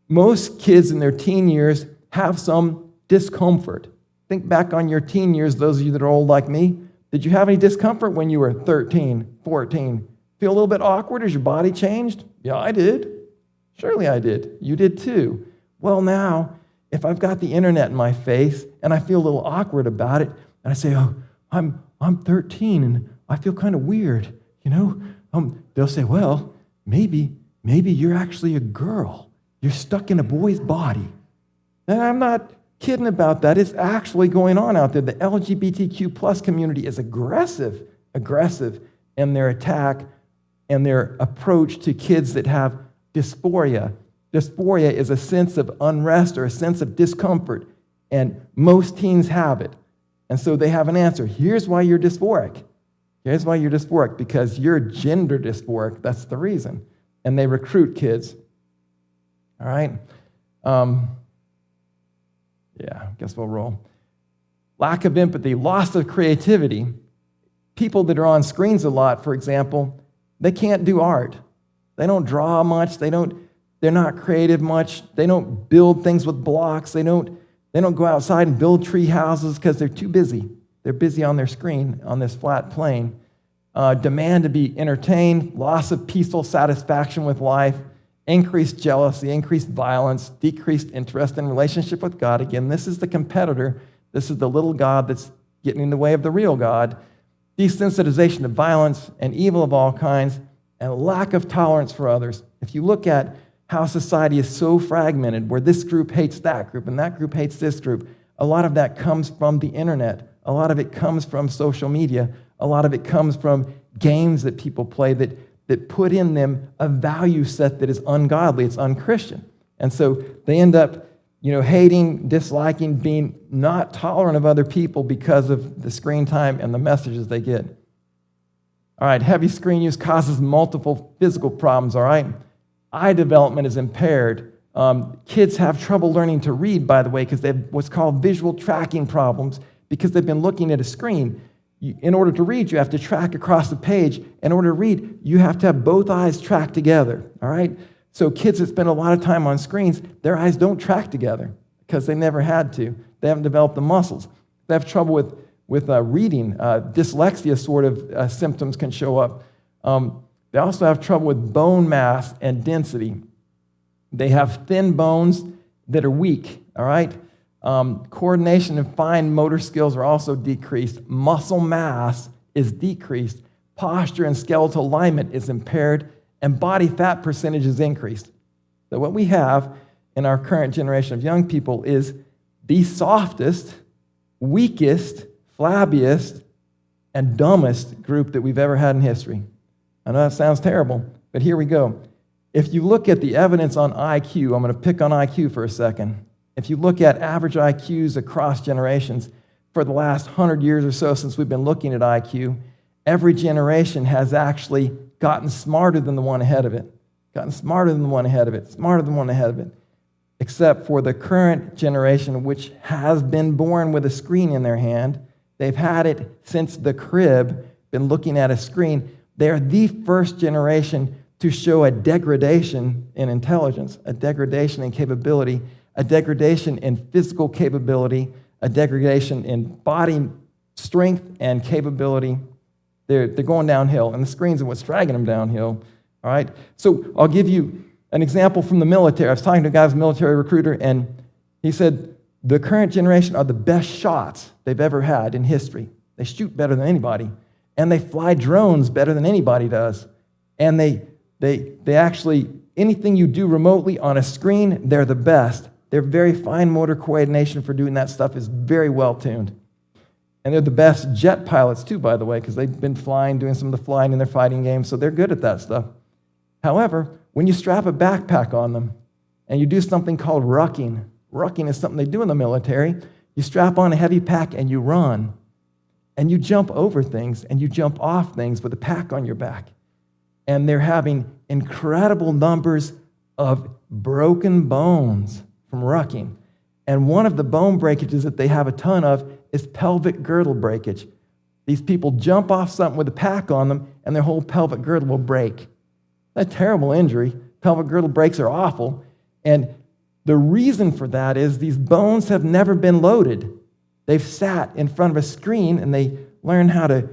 most kids in their teen years have some discomfort. Think back on your teen years, those of you that are old like me. Did you have any discomfort when you were 13, 14? Feel a little bit awkward as your body changed? Yeah, I did. Surely I did. You did too. Well, now, if I've got the internet in my face and I feel a little awkward about it, and I say, oh, I'm 13 and I feel kind of weird, they'll say, well, maybe you're actually a girl. You're stuck in a boy's body. And I'm not kidding about that. It's actually going on out there. The LGBTQ plus community is aggressive in their attack and their approach to kids that have dysphoria. Dysphoria is a sense of unrest or a sense of discomfort, and most teens have it. And so they have an answer. Here's why you're dysphoric. Here's why you're dysphoric, because you're gender dysphoric. That's the reason. And they recruit kids. All right? I guess we'll roll. Lack of empathy, loss of creativity. People that are on screens a lot, for example, they can't do art. They don't draw much. They're not creative much. They don't build things with blocks. They don't go outside and build tree houses because they're too busy. They're busy on their screen, on this flat plane. Demand to be entertained, loss of peaceful satisfaction with life, increased jealousy, increased violence, decreased interest in relationship with God. Again, this is the competitor. This is the little God that's getting in the way of the real God. Desensitization of violence and evil of all kinds, and lack of tolerance for others. If you look at how society is so fragmented, where this group hates that group and that group hates this group, a lot of that comes from the internet. A lot of it comes from social media. A lot of it comes from games that people play that put in them a value set that is ungodly. It's unchristian. And so they end up, hating, disliking, being not tolerant of other people because of the screen time and the messages they get. All right, heavy screen use causes multiple physical problems, all right? Eye development is impaired. Kids have trouble learning to read, by the way, because they have what's called visual tracking problems because they've been looking at a screen. In order to read, you have to track across the page. In order to read, you have to have both eyes track together, all right? So kids that spend a lot of time on screens, their eyes don't track together because they never had to. They haven't developed the muscles. They have trouble with reading. Dyslexia sort of symptoms can show up. They also have trouble with bone mass and density. They have thin bones that are weak, all right? Coordination and fine motor skills are also decreased. Muscle mass is decreased. Posture and skeletal alignment is impaired, and body fat percentage is increased. So what we have in our current generation of young people is the softest, weakest, flabbiest, and dumbest group that we've ever had in history. I know that sounds terrible, but here we go. If you look at the evidence on IQ, I'm going to pick on IQ for a second. If you look at average IQs across generations, for the last 100 years or so since we've been looking at IQ, every generation has actually gotten smarter than the one ahead of it, except for the current generation, which has been born with a screen in their hand. They've had it since the crib, been looking at a screen. They're the first generation to show a degradation in intelligence, a degradation in capability, a degradation in physical capability, a degradation in body strength and capability. They're going downhill, and the screens are what's dragging them downhill. All right? So I'll give you an example from the military. I was talking to a guy who's a military recruiter, and he said the current generation are the best shots they've ever had in history. They shoot better than anybody, and they fly drones better than anybody does, and they actually anything you do remotely on a screen, they're the best. Their very fine motor coordination for doing that stuff is very well tuned. And they're the best jet pilots too, by the way, because they've been flying, doing some of the flying in their fighting games, so they're good at that stuff. However, when you strap a backpack on them and you do something called rucking is something they do in the military. You strap on a heavy pack and you run. And you jump over things and you jump off things with a pack on your back. And they're having incredible numbers of broken bones from rucking. And one of the bone breakages that they have a ton of is pelvic girdle breakage. These people jump off something with a pack on them and their whole pelvic girdle will break. That's a terrible injury. Pelvic girdle breaks are awful. And the reason for that is these bones have never been loaded. They've sat in front of a screen and they learn how to,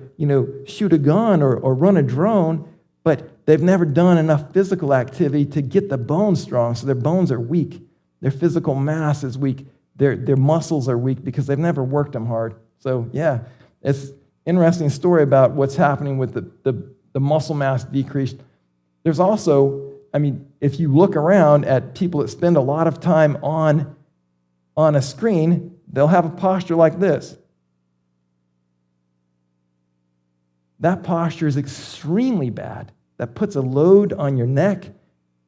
shoot a gun or run a drone, but they've never done enough physical activity to get the bones strong, so their bones are weak. Their physical mass is weak. Their muscles are weak because they've never worked them hard. So, yeah, it's an interesting story about what's happening with the muscle mass decrease. There's also, if you look around at people that spend a lot of time on a screen, they'll have a posture like this. That posture is extremely bad. That puts a load on your neck,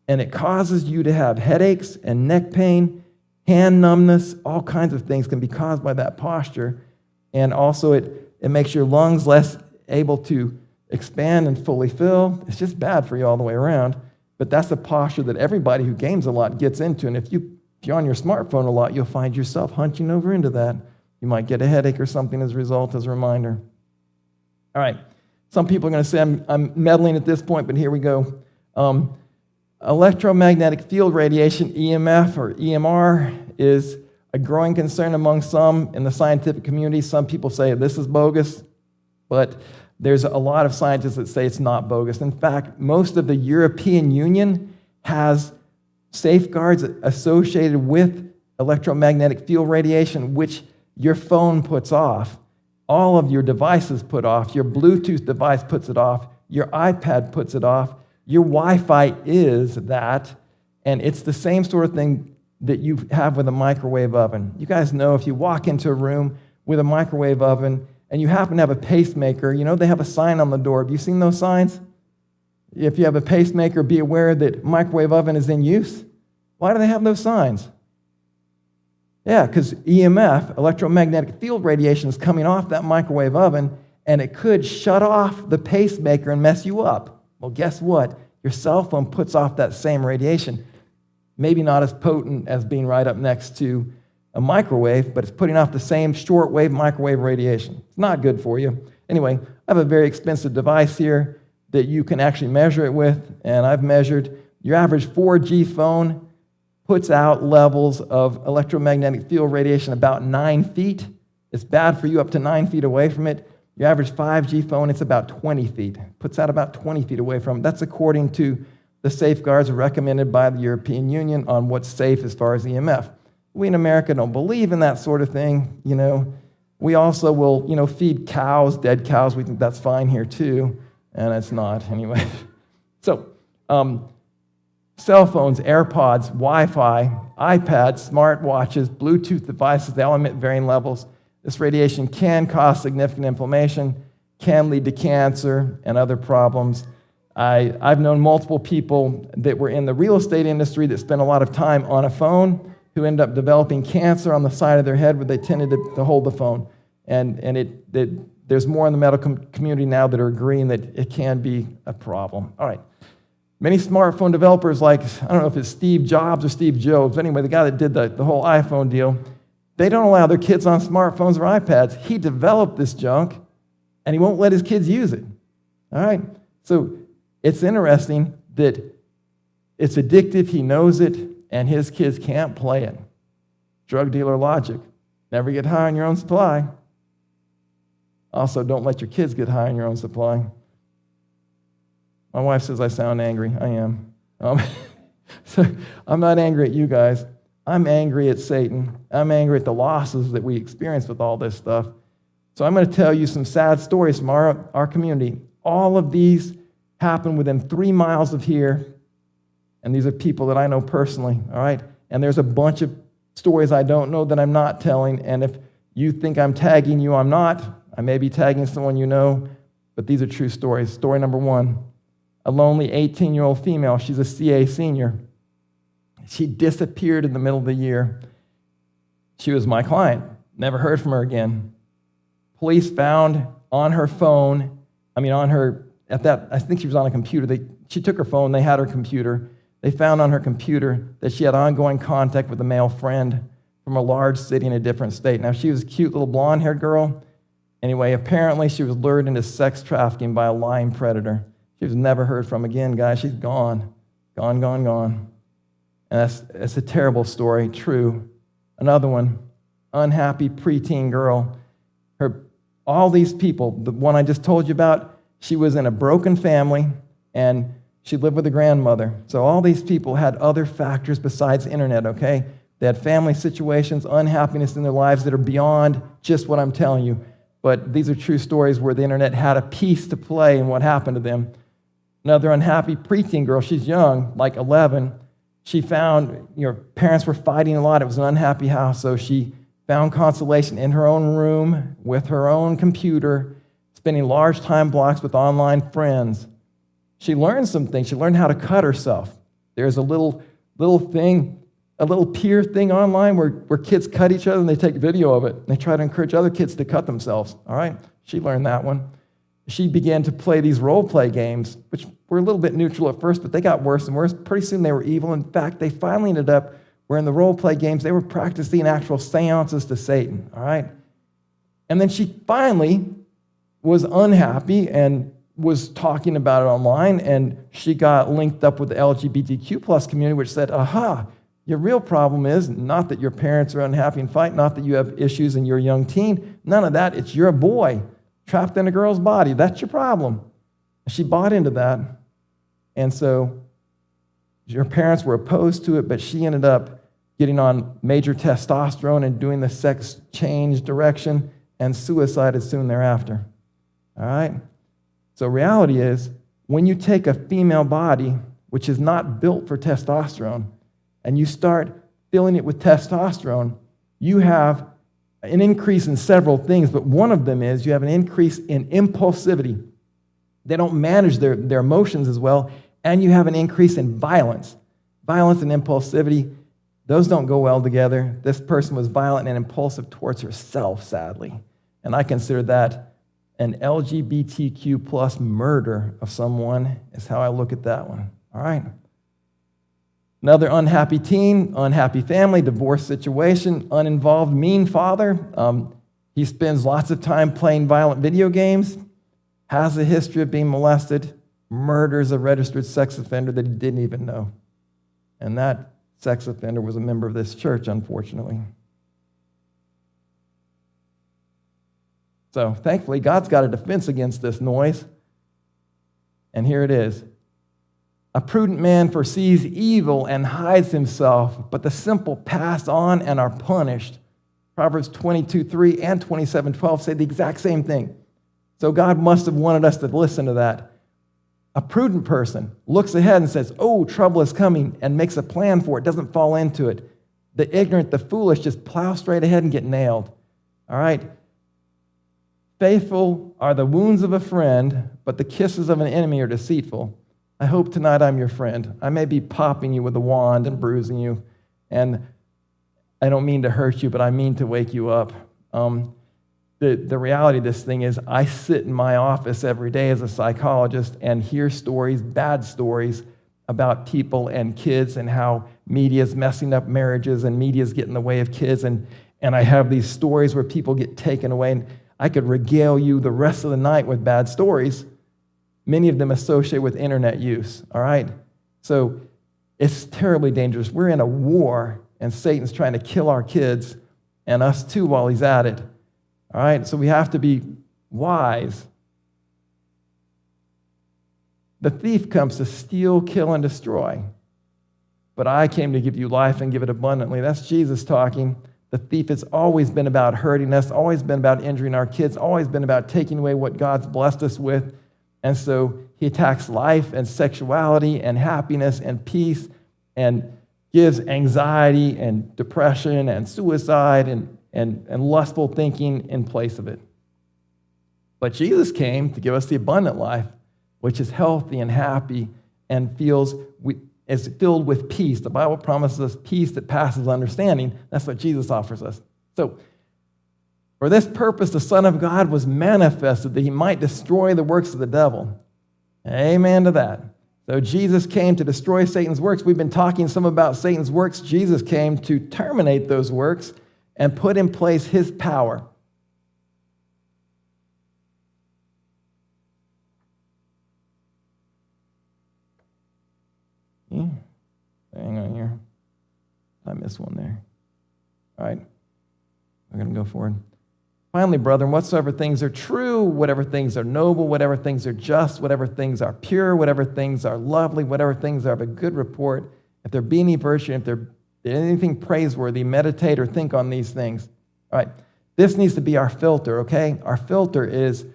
and it causes you to have headaches and neck pain, hand numbness, all kinds of things can be caused by that posture. And also it makes your lungs less able to expand and fully fill. It's just bad for you all the way around. But that's the posture that everybody who games a lot gets into. And if you're on your smartphone a lot, you'll find yourself hunching over into that. You might get a headache or something as a result, as a reminder. All right. Some people are going to say I'm meddling at this point, but here we go. Electromagnetic field radiation, EMF or EMR, is a growing concern among some in the scientific community. Some people say this is bogus, but there's a lot of scientists that say it's not bogus. In fact, most of the European Union has safeguards associated with electromagnetic field radiation, which your phone puts off. All of your devices put off. Your Bluetooth device puts it off. Your iPad puts it off. Your Wi-Fi is that, and it's the same sort of thing that you have with a microwave oven. You guys know if you walk into a room with a microwave oven and you happen to have a pacemaker, they have a sign on the door. Have you seen those signs? If you have a pacemaker, be aware that microwave oven is in use. Why do they have those signs? Yeah, because EMF, electromagnetic field radiation, is coming off that microwave oven, and it could shut off the pacemaker and mess you up. Well, guess what? Your cell phone puts off that same radiation. Maybe not as potent as being right up next to a microwave, but it's putting off the same shortwave microwave radiation. It's not good for you. Anyway, I have a very expensive device here that you can actually measure it with, and I've measured your average 4G phone puts out levels of electromagnetic field radiation about 9 feet. It's bad for you up to 9 feet away from it. Your average 5G phone, it's about 20 feet. Puts out about 20 feet away from it. That's according to the safeguards recommended by the European Union on what's safe as far as EMF. We in America don't believe in that sort of thing, We also will, feed cows, dead cows. We think that's fine here too, and it's not anyway. So, cell phones, AirPods, Wi-Fi, iPads, smartwatches, Bluetooth devices, they all emit varying levels. This radiation can cause significant inflammation, can lead to cancer and other problems. I've known multiple people that were in the real estate industry that spent a lot of time on a phone who ended up developing cancer on the side of their head where they tended to hold the phone. And there's more in the medical community now that are agreeing that it can be a problem. All right. Many smartphone developers, like, I don't know if it's Steve Jobs or Steve Jobs, anyway, the guy that did the whole iPhone deal, they don't allow their kids on smartphones or iPads. He developed this junk, and he won't let his kids use it. All right? So it's interesting that it's addictive, he knows it, and his kids can't play it. Drug dealer logic. Never get high on your own supply. Also, don't let your kids get high on your own supply. My wife says I sound angry. I am. So I'm not angry at you guys. I'm angry at Satan. I'm angry at the losses that we experience with all this stuff. So I'm going to tell you some sad stories from our community. All of these happen within 3 miles of here. And these are people that I know personally, all right? And there's a bunch of stories I don't know that I'm not telling, and if you think I'm tagging you, I'm not. I may be tagging someone you know, but these are true stories. Story number 1, a lonely 18-year-old female. She's a CA senior. She disappeared in the middle of the year. She was my client. Never heard from her again. Police found on her phone, I think she was on a computer. She took her phone, they had her computer. They found on her computer that she had ongoing contact with a male friend from a large city in a different state. Now, she was a cute little blonde-haired girl. Anyway, apparently she was lured into sex trafficking by a lying predator. She was never heard from again, guys. She's gone. Gone. And that's a terrible story, true. Another one, unhappy preteen girl. All these people, the one I just told you about, she was in a broken family, and she lived with a grandmother. So all these people had other factors besides internet, okay? They had family situations, unhappiness in their lives that are beyond just what I'm telling you. But these are true stories where the internet had a piece to play in what happened to them. Another unhappy preteen girl, she's young, like 11. She found, parents were fighting a lot. It was an unhappy house, so she found consolation in her own room with her own computer, spending large time blocks with online friends. She learned some things. She learned how to cut herself. There's a little thing, a little peer thing online where kids cut each other and they take video of it. And they try to encourage other kids to cut themselves, all right? She learned that one. She began to play these role-play games, which were a little bit neutral at first, but they got worse and worse. Pretty soon they were evil. In fact, they finally ended up where in the role-play games, they were practicing actual seances to Satan, all right? And then she finally was unhappy and was talking about it online, and she got linked up with the LGBTQ plus community, which said, aha, your real problem is not that your parents are unhappy and fight, not that you have issues and you're a young teen, none of that. It's you're a boy trapped in a girl's body. That's your problem. She bought into that, and so your parents were opposed to it, but she ended up getting on major testosterone and doing the sex change direction, and suicided soon thereafter. All right? So reality is, when you take a female body, which is not built for testosterone, and you start filling it with testosterone, you have an increase in several things, but one of them is you have an increase in impulsivity. They don't manage their emotions as well, and you have an increase in violence. Violence and impulsivity, those don't go well together. This person was violent and impulsive towards herself, sadly. And I consider that an LGBTQ plus murder of someone is how I look at that one. All right. Another unhappy teen, unhappy family, divorce situation, uninvolved, mean father. He spends lots of time playing violent video games, has a history of being molested, murders a registered sex offender that he didn't even know. And that sex offender was a member of this church, unfortunately. So thankfully, God's got a defense against this noise. And here it is. A prudent man foresees evil and hides himself, but the simple pass on and are punished. Proverbs 22:3 and 27:12 say the exact same thing. So God must have wanted us to listen to that. A prudent person looks ahead and says, oh, trouble is coming, and makes a plan for it, doesn't fall into it. The ignorant, the foolish just plow straight ahead and get nailed. All right? Faithful are the wounds of a friend, but the kisses of an enemy are deceitful. I hope tonight I'm your friend. I may be popping you with a wand and bruising you, and I don't mean to hurt you, but I mean to wake you up. The reality of this thing is I sit in my office every day as a psychologist and hear stories, bad stories, about people and kids and how media is messing up marriages and media is getting in the way of kids. And I have these stories where people get taken away, and I could regale you the rest of the night with bad stories, many of them associated with internet use, all right? So it's terribly dangerous. We're in a war, and Satan's trying to kill our kids and us too while he's at it. All right, so we have to be wise. The thief comes to steal, kill, and destroy. But I came to give you life and give it abundantly. That's Jesus talking. The thief has always been about hurting us, always been about injuring our kids, always been about taking away what God's blessed us with. And so he attacks life and sexuality and happiness and peace and gives anxiety and depression and suicide and lustful thinking in place of it. But Jesus came to give us the abundant life, which is healthy and happy and is filled with peace. The Bible promises us peace that passes understanding. That's what Jesus offers us. So, for this purpose, the Son of God was manifested that he might destroy the works of the devil. Amen to that. So Jesus came to destroy Satan's works. We've been talking some about Satan's works. Jesus came to terminate those works and put in place his power. Hang on here. I missed one there. All right. We're going to go forward. Finally, brethren, whatsoever things are true, whatever things are noble, whatever things are just, whatever things are pure, whatever things are lovely, whatever things are of a good report, if there be any virtue, if there be anything praiseworthy, meditate or think on these things. All right. This needs to be our filter, okay? Our filter is,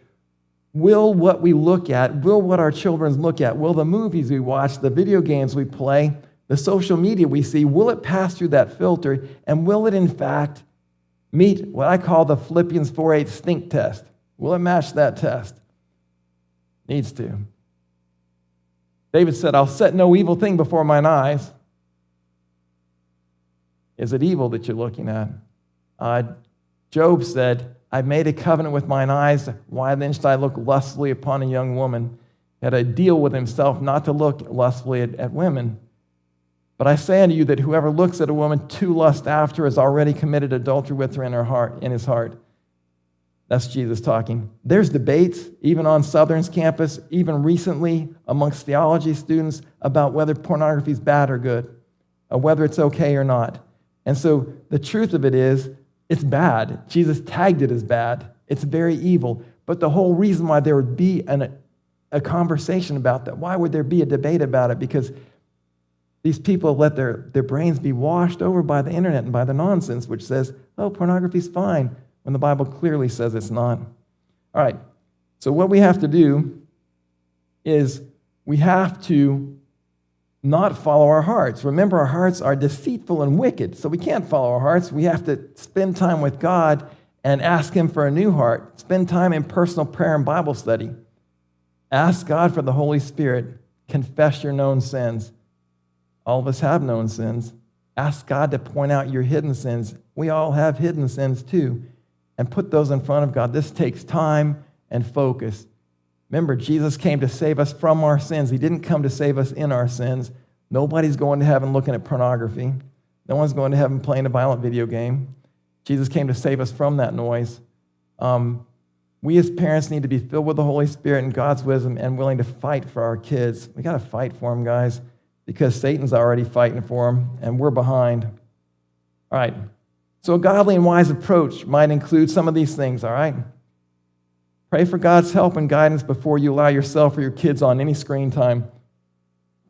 will what we look at, will what our children look at, will the movies we watch, the video games we play, the social media we see, will it pass through that filter, and will it in fact meet what I call the Philippians 4:8 stink test? Will it match that test? Needs to. David said, I'll set no evil thing before mine eyes. Is it evil that you're looking at? Job said, I've made a covenant with mine eyes. Why then should I look lustfully upon a young woman? He had a deal with himself not to look lustfully at women. But I say unto you that whoever looks at a woman to lust after has already committed adultery with her in his heart. That's Jesus talking. There's debates, even on Southern's campus, even recently amongst theology students, about whether pornography is bad or good, or whether it's okay or not. And so the truth of it is, it's bad. Jesus tagged it as bad. It's very evil. But the whole reason why there would be a conversation about that, why would there be a debate about it? Because these people let their brains be washed over by the internet and by the nonsense, which says, oh, pornography's fine, when the Bible clearly says it's not. All right, so what we have to do is we have to not follow our hearts. Remember, our hearts are deceitful and wicked, so we can't follow our hearts. We have to spend time with God and ask him for a new heart. Spend time in personal prayer and Bible study. Ask God for the Holy Spirit. Confess your known sins. All of us have known sins. Ask God to point out your hidden sins. We all have hidden sins too. And put those in front of God. This takes time and focus. Remember, Jesus came to save us from our sins. He didn't come to save us in our sins. Nobody's going to heaven looking at pornography. No one's going to heaven playing a violent video game. Jesus came to save us from that noise. We as parents need to be filled with the Holy Spirit and God's wisdom and willing to fight for our kids. We got to fight for them, guys, because Satan's already fighting for them, and we're behind. All right. So a godly and wise approach might include some of these things, all right? Pray for God's help and guidance before you allow yourself or your kids on any screen time.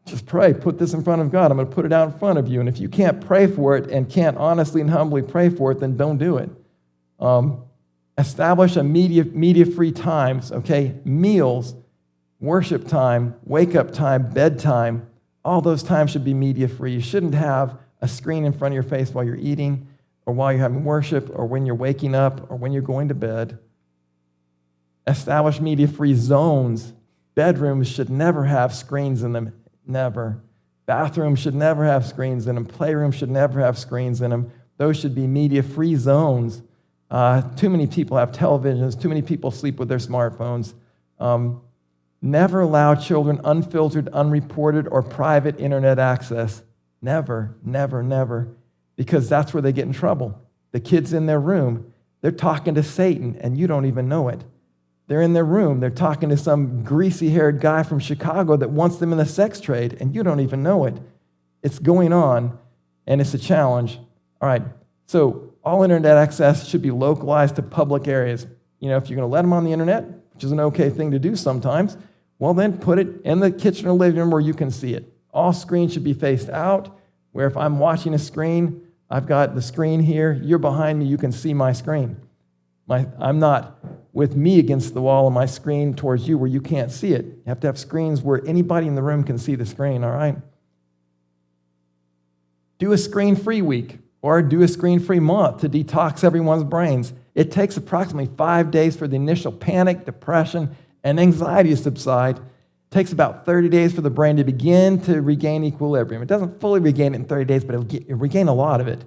Just pray. Put this in front of God. I'm going to put it out in front of you. And if you can't pray for it and can't honestly and humbly pray for it, then don't do it. Establish a media-free times, okay? Meals, worship time, wake-up time, bedtime. All those times should be media-free. You shouldn't have a screen in front of your face while you're eating or while you're having worship or when you're waking up or when you're going to bed. Establish media-free zones. Bedrooms should never have screens in them. Never. Bathrooms should never have screens in them. Playrooms should never have screens in them. Those should be media-free zones. Too many people have televisions. Too many people sleep with their smartphones. Never allow children unfiltered, unreported, or private internet access. Never, never, never. Because that's where they get in trouble. The kids in their room, they're talking to Satan, and you don't even know it. They're in their room. They're talking to some greasy-haired guy from Chicago that wants them in the sex trade, and you don't even know it. It's going on, and it's a challenge. All right, so all internet access should be localized to public areas. You know, if you're going to let them on the internet, which is an okay thing to do sometimes, well, then put it in the kitchen or living room where you can see it. All screens should be faced out, where if I'm watching a screen, I've got the screen here, you're behind me, you can see my screen. I'm not with me against the wall of my screen towards you where you can't see it. You have to have screens where anybody in the room can see the screen, all right? Do a screen-free week or do a screen-free month to detox everyone's brains. It takes approximately 5 days for the initial panic, depression, and anxiety to subside. It takes about 30 days for the brain to begin to regain equilibrium. It doesn't fully regain it in 30 days, but it'll regain a lot of it.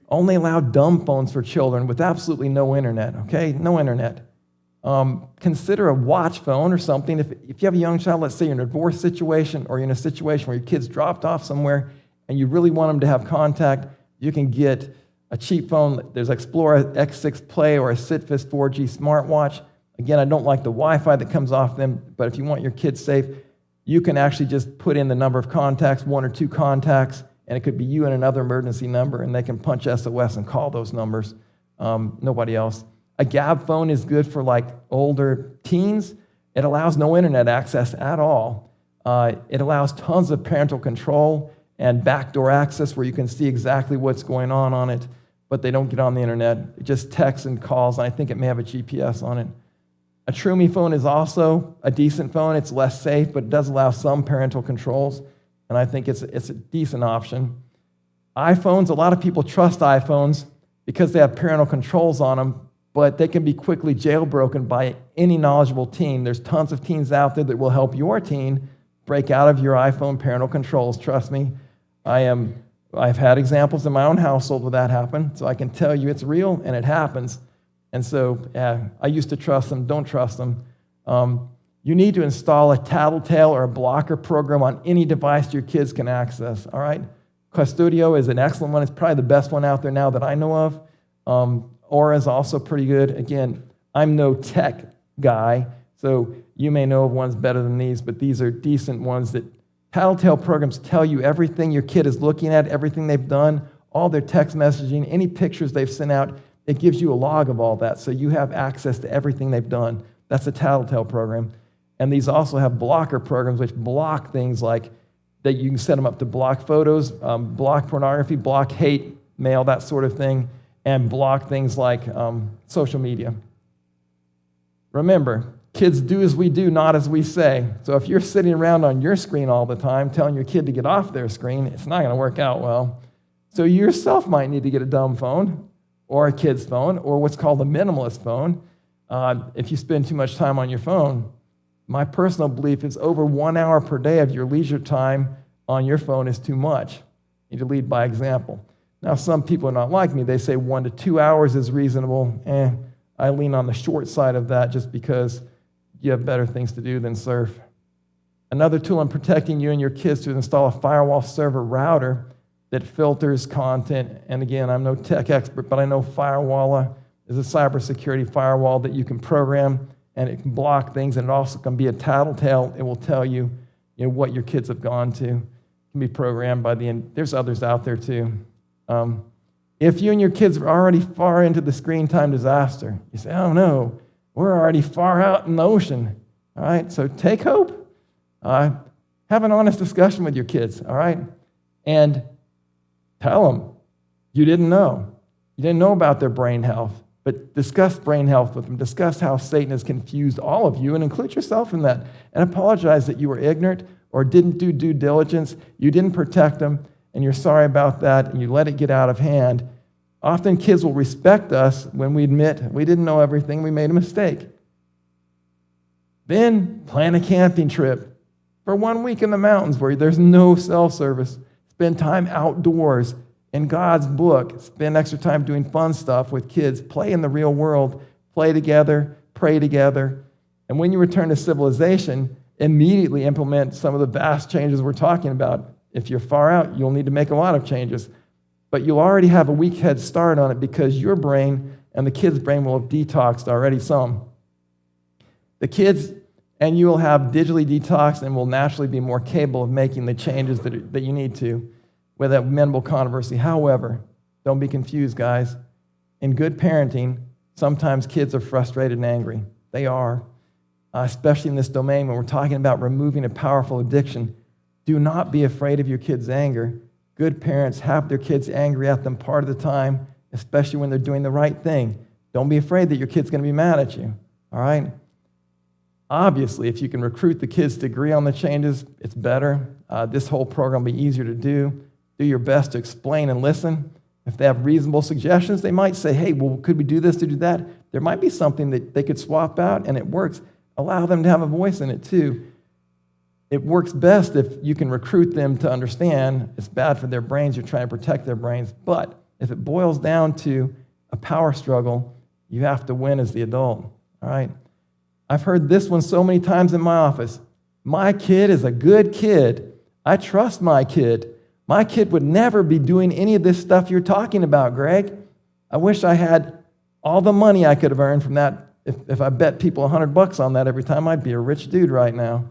Only allow dumb phones for children with absolutely no internet, okay? No internet. Consider a watch phone or something. If you have a young child, let's say you're in a divorce situation or you're in a situation where your kid's dropped off somewhere and you really want them to have contact, you can get a cheap phone. There's Explorer X6 Play or a Sitfis 4G smartwatch. Again, I don't like the Wi-Fi that comes off them, but if you want your kids safe, you can actually just put in the number of contacts, 1 or 2 contacts, and it could be you and another emergency number, and they can punch SOS and call those numbers. Nobody else. A Gab phone is good for like older teens. It allows no internet access at all. It allows tons of parental control and backdoor access where you can see exactly what's going on it, but they don't get on the internet. It just texts and calls, and I think it may have a GPS on it. A True-Me phone is also a decent phone. It's less safe, but it does allow some parental controls, and I think it's a decent option. iPhones, a lot of people trust iPhones because they have parental controls on them, but they can be quickly jailbroken by any knowledgeable teen. There's tons of teens out there that will help your teen break out of your iPhone parental controls. Trust me, I've had examples in my own household where that happened, so I can tell you it's real and it happens. And so I used to trust them. Don't trust them. You need to install a tattletale or a blocker program on any device your kids can access, all right? Custodio is an excellent one. It's probably the best one out there now that I know of. Aura is also pretty good. Again, I'm no tech guy, so you may know of ones better than these, but these are decent ones that tattletale programs tell you everything your kid is looking at, everything they've done, all their text messaging, any pictures they've sent out. It gives you a log of all that, so you have access to everything they've done. That's a tattletale program. And these also have blocker programs which block things like that you can set them up to block photos, block pornography, block hate mail, that sort of thing, and block things like social media. Remember, kids do as we do, not as we say. So if you're sitting around on your screen all the time telling your kid to get off their screen, it's not going to work out well. So you yourself might need to get a dumb phone or a kid's phone or what's called a minimalist phone. If you spend too much time on your phone, my personal belief is over 1 hour per day of your leisure time on your phone is too much. You need to lead by example. Now, some people are not like me. They say 1 to 2 hours is reasonable. I lean on the short side of that just because you have better things to do than surf. Another tool in protecting you and your kids to install a firewall server router that filters content. And again, I'm no tech expert, but I know Firewalla is a cybersecurity firewall that you can program, and it can block things, and it also can be a tattletale. It will tell you, what your kids have gone to. It can be programmed by there's others out there too. If you and your kids are already far into the screen time disaster, you say, oh no, we're already far out in the ocean. All right, so take hope. Have an honest discussion with your kids, all right? And tell them you didn't know. You didn't know about their brain health, but discuss brain health with them. Discuss how Satan has confused all of you and include yourself in that. And apologize that you were ignorant or didn't do due diligence. You didn't protect them, and you're sorry about that, and you let it get out of hand. Often kids will respect us when we admit we didn't know everything, we made a mistake. Then plan a camping trip for 1 week in the mountains where there's no cell service. Spend time outdoors in God's book. Spend extra time doing fun stuff with kids. Play in the real world. Play together. Pray together. And when you return to civilization, immediately implement some of the vast changes we're talking about. If you're far out, you'll need to make a lot of changes. But you'll already have a weak head start on it because your brain and the kid's brain will have detoxed already some. The kids and you will have digitally detoxed and will naturally be more capable of making the changes that you need to with that minimal controversy. However, don't be confused, guys. In good parenting, sometimes kids are frustrated and angry. They are, especially in this domain when we're talking about removing a powerful addiction. Do not be afraid of your kids' anger. Good parents have their kids angry at them part of the time, especially when they're doing the right thing. Don't be afraid that your kid's going to be mad at you, all right? Obviously, if you can recruit the kids to agree on the changes, it's better. This whole program will be easier to do. Do your best to explain and listen. If they have reasonable suggestions, they might say, hey, well, could we do this to do that? There might be something that they could swap out, and it works. Allow them to have a voice in it, too. It works best if you can recruit them to understand it's bad for their brains. You're trying to protect their brains. But if it boils down to a power struggle, you have to win as the adult, all right? I've heard this one so many times in my office. My kid is a good kid. I trust my kid. My kid would never be doing any of this stuff you're talking about, Greg. I wish I had all the money I could have earned from that. If I bet people $100 on that every time, I'd be a rich dude right now.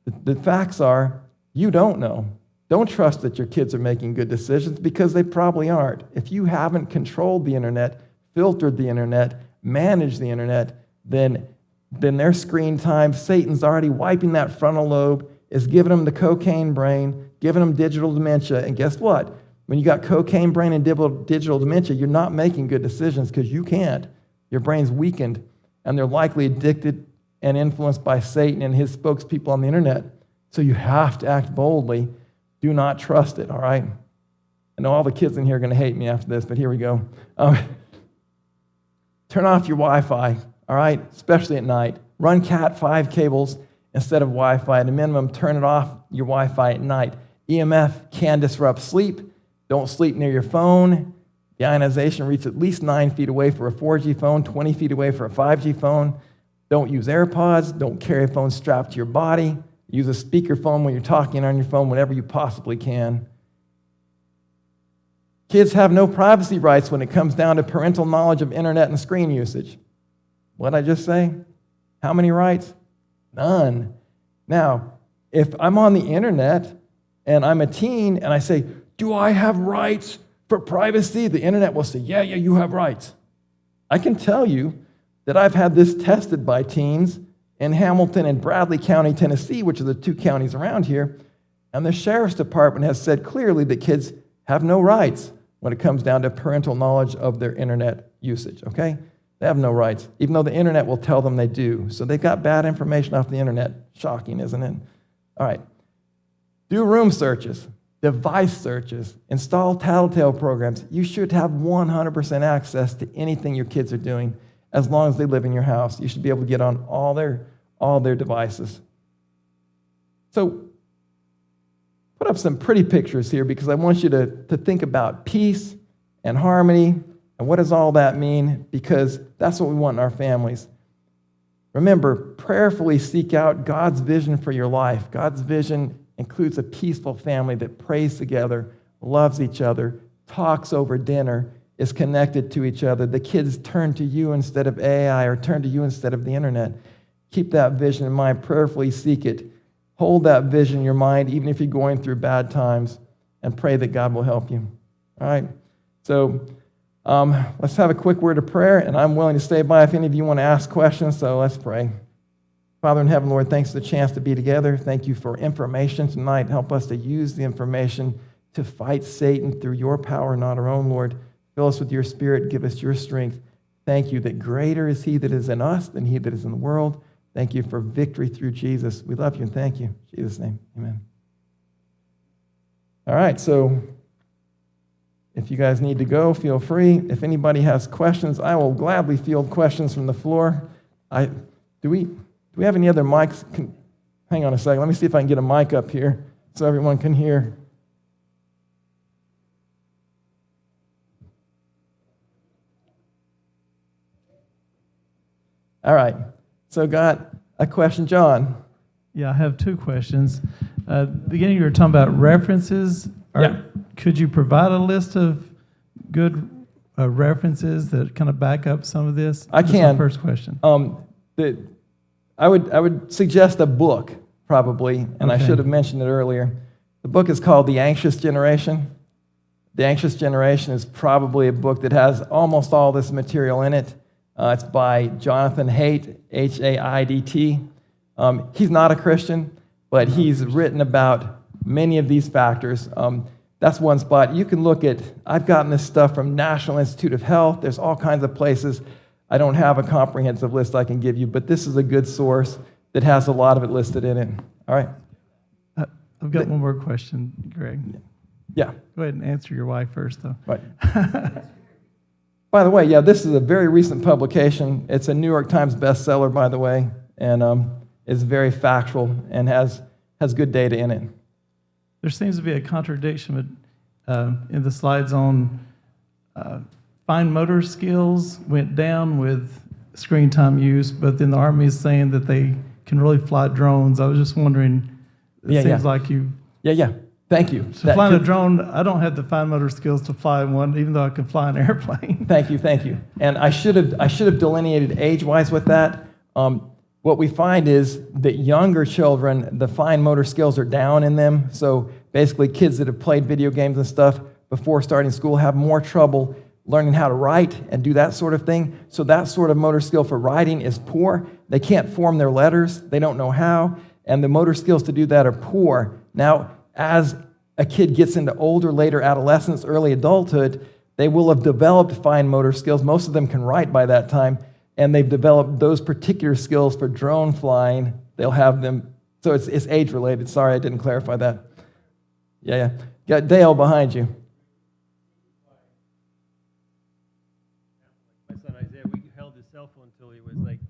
The facts are, you don't know. Don't trust that your kids are making good decisions because they probably aren't. If you haven't controlled the internet, filtered the internet, managed the internet, then their screen time, Satan's already wiping that frontal lobe, is giving them the cocaine brain, giving them digital dementia. And guess what? When you got cocaine brain and digital dementia, you're not making good decisions because you can't. Your brain's weakened, and they're likely addicted and influenced by Satan and his spokespeople on the internet. So you have to act boldly. Do not trust it, all right? I know all the kids in here are going to hate me after this, but here we go. Turn off your Wi-Fi, all right, especially at night. Run Cat 5 cables instead of Wi-Fi. At a minimum, turn it off, your Wi-Fi at night. EMF can disrupt sleep. Don't sleep near your phone. The ionization reaches at least 9 feet away for a 4G phone, 20 feet away for a 5G phone. Don't use AirPods. Don't carry a phone strapped to your body. Use a speakerphone when you're talking on your phone whenever you possibly can. Kids have no privacy rights when it comes down to parental knowledge of internet and screen usage. What did I just say? How many rights? None. Now, if I'm on the internet and I'm a teen and I say, do I have rights for privacy? The internet will say, yeah, you have rights. I can tell you that I've had this tested by teens in Hamilton and Bradley County, Tennessee, which are the 2 counties around here, and the sheriff's department has said clearly that kids have no rights when it comes down to parental knowledge of their internet usage, okay? They have no rights, even though the internet will tell them they do. So they've got bad information off the internet. Shocking, isn't it? All right. Do room searches, device searches, install tattletale programs. You should have 100% access to anything your kids are doing as long as they live in your house. You should be able to get on all their devices. So put up some pretty pictures here because I want you to think about peace and harmony and what does all that mean, because that's what we want in our families. Remember, prayerfully seek out God's vision for your life. God's vision includes a peaceful family that prays together, loves each other, talks over dinner, is connected to each other. The kids turn to you instead of AI or turn to you instead of the internet. Keep that vision in mind. Prayerfully seek it. Hold that vision in your mind, even if you're going through bad times, and pray that God will help you. All right? So let's have a quick word of prayer, and I'm willing to stay by if any of you want to ask questions, so let's pray. Father in heaven, Lord, thanks for the chance to be together. Thank you for information tonight. Help us to use the information to fight Satan through your power, not our own, Lord. Fill us with your Spirit. Give us your strength. Thank you that greater is he that is in us than he that is in the world. Thank you for victory through Jesus. We love you and thank you. In Jesus' name, amen. All right, so if you guys need to go, feel free. If anybody has questions, I will gladly field questions from the floor. Do we have any other mics? Hang on a second. Let me see if I can get a mic up here so everyone can hear. All right. So got a question, John. Yeah, I have 2 questions. Beginning, you were talking about references. Could you provide a list of good references that kind of back up some of this? I That's can. my first question. I would suggest a book, probably, and Okay. I should have mentioned it earlier. The book is called The Anxious Generation. The Anxious Generation is probably a book that has almost all this material in it. It's by Jonathan Haidt, H-A-I-D-T. He's not a Christian, but he's written about many of these factors. That's one spot. You can look at, I've gotten this stuff from National Institute of Health. There's all kinds of places. I don't have a comprehensive list I can give you, but this is a good source that has a lot of it listed in it. All right? I've got one more question, Greg. Yeah. Go ahead and answer your wife first, though. Right. By the way, yeah, this is a very recent publication. It's a New York Times bestseller, by the way, and is very factual and has good data in it. There seems to be a contradiction in the slides on fine motor skills went down with screen time use, but then the Army is saying that they can really fly drones. I was just wondering, it seems like you... Yeah. Thank you. So flying a drone, I don't have the fine motor skills to fly one, even though I can fly an airplane. Thank you. And I should have delineated age-wise with that. What we find is that younger children, the fine motor skills are down in them. So basically, kids that have played video games and stuff before starting school have more trouble learning how to write and do that sort of thing. So that sort of motor skill for writing is poor. They can't form their letters. They don't know how. And the motor skills to do that are poor. Now, as a kid gets into older, later adolescence, early adulthood, they will have developed fine motor skills. Most of them can write by that time, and they've developed those particular skills for drone flying. They'll have them, so it's age-related. Sorry, I didn't clarify that. Yeah. Got Dale behind you. My son Isaiah, we held his cell phone until he was like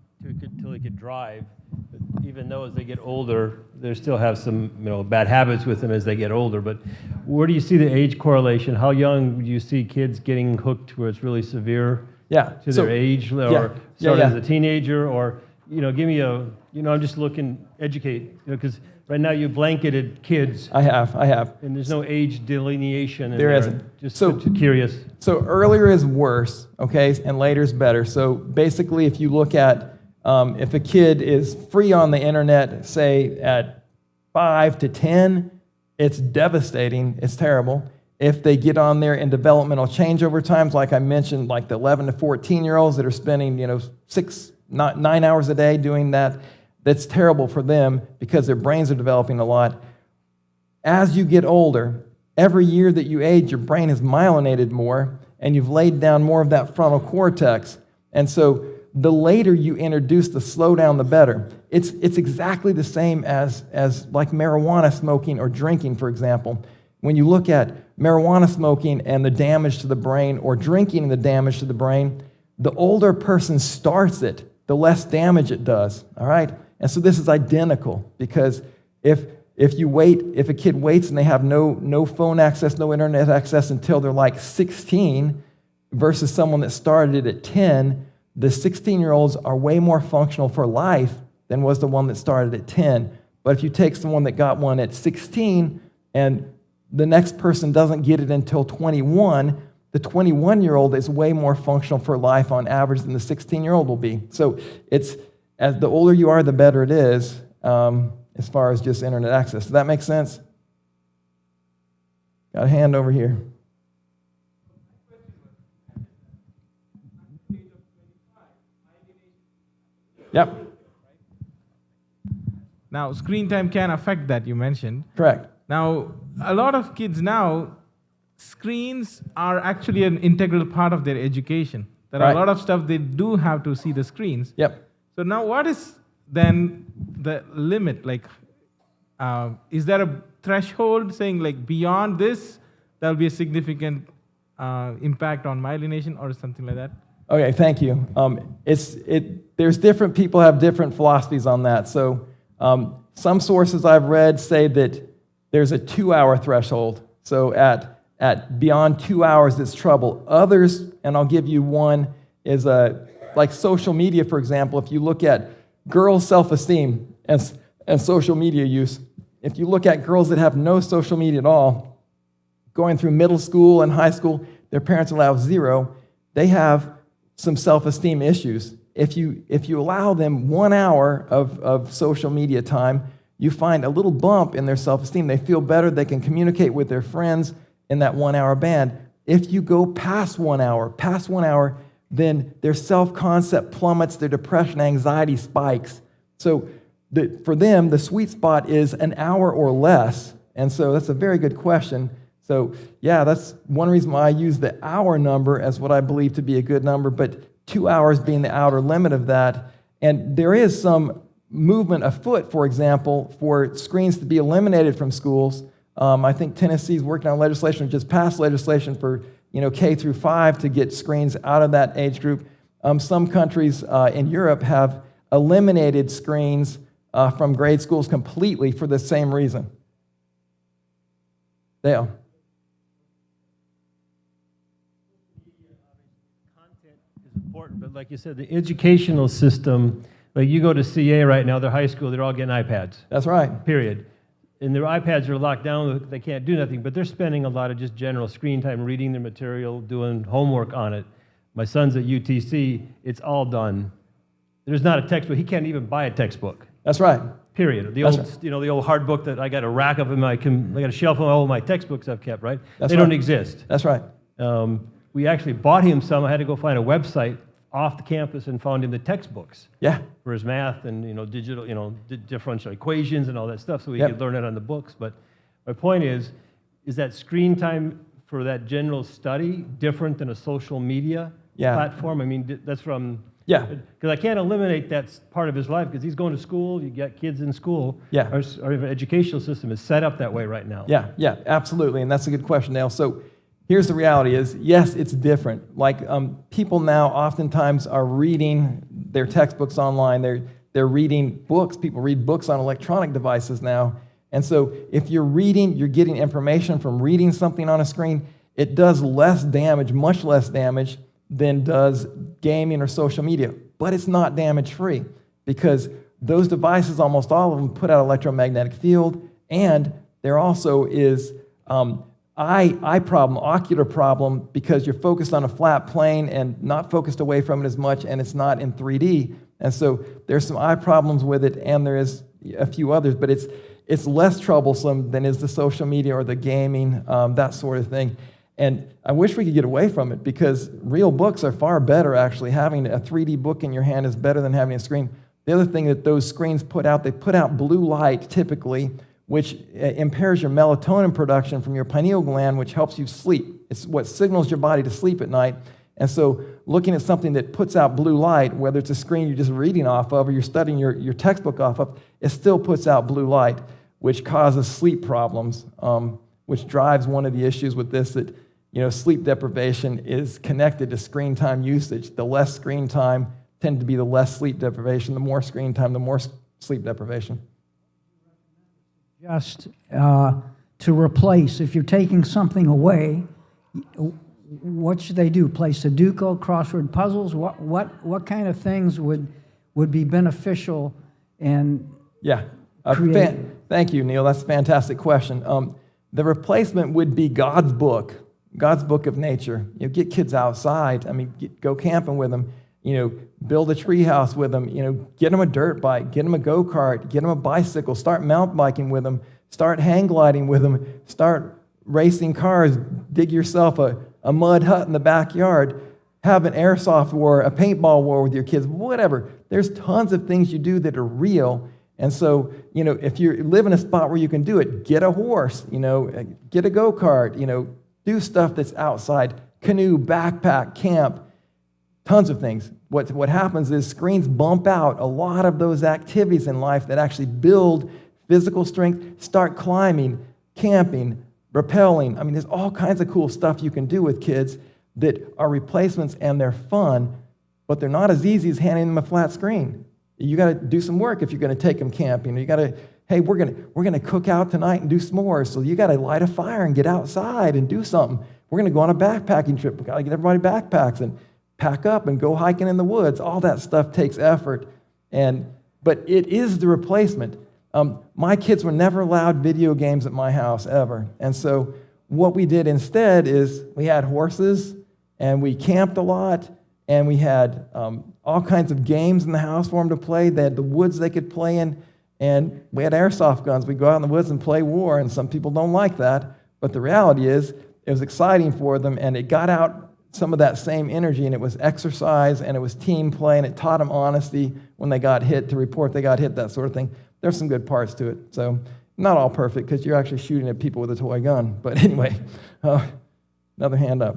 till he could drive. But even though as they get older, they still have some bad habits with them as they get older. But where do you see the age correlation? How young do you see kids getting hooked where it's really severe? Yeah. To their age, or start as a teenager, or give me a I'm just looking educate because right now you blanketed kids. I have. And there's no age delineation. There isn't. Just so curious. So earlier is worse, okay, and later is better. So basically, if you look at if a kid is free on the internet, say at 5 to 10, it's devastating. It's terrible. If they get on there in developmental changeover times, like I mentioned, like the 11 to 14-year-olds that are spending 9 hours a day doing that, that's terrible for them because their brains are developing a lot. As you get older, every year that you age, your brain is myelinated more, and you've laid down more of that frontal cortex. And so the later you introduce the slowdown, the better. It's exactly the same as like marijuana smoking or drinking, for example. When you look at marijuana smoking and the damage to the brain, or drinking and the damage to the brain, the older a person starts it, the less damage it does, all right? And so this is identical, because if a kid waits and they have no phone access, no internet access until they're like 16, versus someone that started it at 10, the 16-year-olds are way more functional for life than was the one that started at 10. But if you take someone that got one at 16 and the next person doesn't get it until 21, the 21-year-old is way more functional for life on average than the 16-year-old will be. So it's, as the older you are, the better it is as far as just internet access. Does that make sense? Got a hand over here. Yep. Now, screen time can affect that, you mentioned. Correct. Now, a lot of kids now, screens are actually an integral part of their education. There are a lot of stuff they do have to see the screens. Yep. So now what is then the limit? Like, is there a threshold saying like beyond this, there'll be a significant impact on myelination or something like that? Okay, thank you. There's different people have different philosophies on that. So some sources I've read say that there's a 2-hour threshold. So at beyond 2 hours, it's trouble. Others, and I'll give you one, is like social media, for example. If you look at girls' self-esteem and social media use, if you look at girls that have no social media at all, going through middle school and high school, their parents allow 0, they have some self-esteem issues. If you allow them 1 hour of social media time, you find a little bump in their self-esteem. They feel better. They can communicate with their friends in that 1 hour band. If you go past 1 hour, then their self-concept plummets, their depression, anxiety spikes. So for them, the sweet spot is an hour or less. And so that's a very good question. So yeah, that's one reason why I use the hour number as what I believe to be a good number, but 2 hours being the outer limit of that. And there is some movement afoot, for example, for screens to be eliminated from schools. I think Tennessee's working on legislation, just passed legislation for K through 5 to get screens out of that age group. Some countries in Europe have eliminated screens from grade schools completely for the same reason. Dale. Content is important, but like you said, the educational system, like you go to CA right now, they're high school, they're all getting iPads. That's right. Period. And their iPads are locked down, they can't do nothing, but they're spending a lot of just general screen time reading their material, doing homework on it. My son's at UTC, it's all done. There's not a textbook, he can't even buy a textbook. That's right. Period. The That's old, right. the old hard book that I got a rack of in I got a shelf of all my textbooks I've kept, right? That's They right. don't exist. That's right. We actually bought him some. I had to go find a website off the campus and found him the textbooks Yeah. for his math and digital, differential equations and all that stuff, so he Yep. could learn it on the books. But my point is that screen time for that general study different than a social media Yeah. platform? I mean, that's from. Yeah. Because I can't eliminate that part of his life because he's going to school. You got kids in school. Yeah. Our educational system is set up that way right now. Yeah, absolutely, and that's a good question, Dale. So here's the reality is, yes, it's different. Like people now oftentimes are reading their textbooks online. They're reading books. People read books on electronic devices now. And so if you're reading, you're getting information from reading something on a screen, it does less damage, much less damage than does gaming or social media. But it's not damage-free because those devices, almost all of them, put out electromagnetic field, and there also is eye problem, ocular problem, because you're focused on a flat plane and not focused away from it as much, and it's not in 3D. And so there's some eye problems with it, and there is a few others, but it's less troublesome than is the social media or the gaming, that sort of thing. And I wish we could get away from it because real books are far better, actually. Having a 3D book in your hand is better than having a screen. The other thing that those screens put out, they put out blue light typically, which impairs your melatonin production from your pineal gland, which helps you sleep. It's what signals your body to sleep at night. And so looking at something that puts out blue light, whether it's a screen you're just reading off of or you're studying your textbook off of, it still puts out blue light, which causes sleep problems, which drives one of the issues with this, that sleep deprivation is connected to screen time usage. The less screen time tend to be the less sleep deprivation. The more screen time, the more sleep deprivation. Just to replace, if you're taking something away, what should they do? Play Sudoku, crossword puzzles? What kind of things would be beneficial and Yeah. create? Thank you, Neil. That's a fantastic question. The replacement would be God's book of nature. Get kids outside. I mean, go camping with them. Build a tree house with them. Get them a dirt bike. Get them a go-kart. Get them a bicycle. Start mountain biking with them. Start hang gliding with them. Start racing cars. Dig yourself a mud hut in the backyard. Have an airsoft war, a paintball war with your kids. Whatever. There's tons of things you do that are real. And so, if you live in a spot where you can do it, get a horse. Get a go-kart. Do stuff that's outside, canoe, backpack, camp, tons of things. What happens is screens bump out a lot of those activities in life that actually build physical strength. Start climbing, camping, rappelling. I mean, there's all kinds of cool stuff you can do with kids that are replacements, and they're fun, but they're not as easy as handing them a flat screen. You got to do some work if you're going to take them camping. You got to, hey, we're going to cook out tonight and do s'mores. So you got to light a fire and get outside and do something. We're going to go on a backpacking trip. We got to get everybody backpacks and pack up and go hiking in the woods. All that stuff takes effort, but it is the replacement. My kids were never allowed video games at my house ever, and so what we did instead is we had horses and we camped a lot. And we had all kinds of games in the house for them to play. They had the woods they could play in. And we had airsoft guns. We'd go out in the woods and play war. And some people don't like that. But the reality is, it was exciting for them. And it got out some of that same energy. And it was exercise. And it was team play. And it taught them honesty when they got hit, to report they got hit, that sort of thing. There's some good parts to it. So Not all perfect, because you're actually shooting at people with a toy gun. But anyway, another hand up.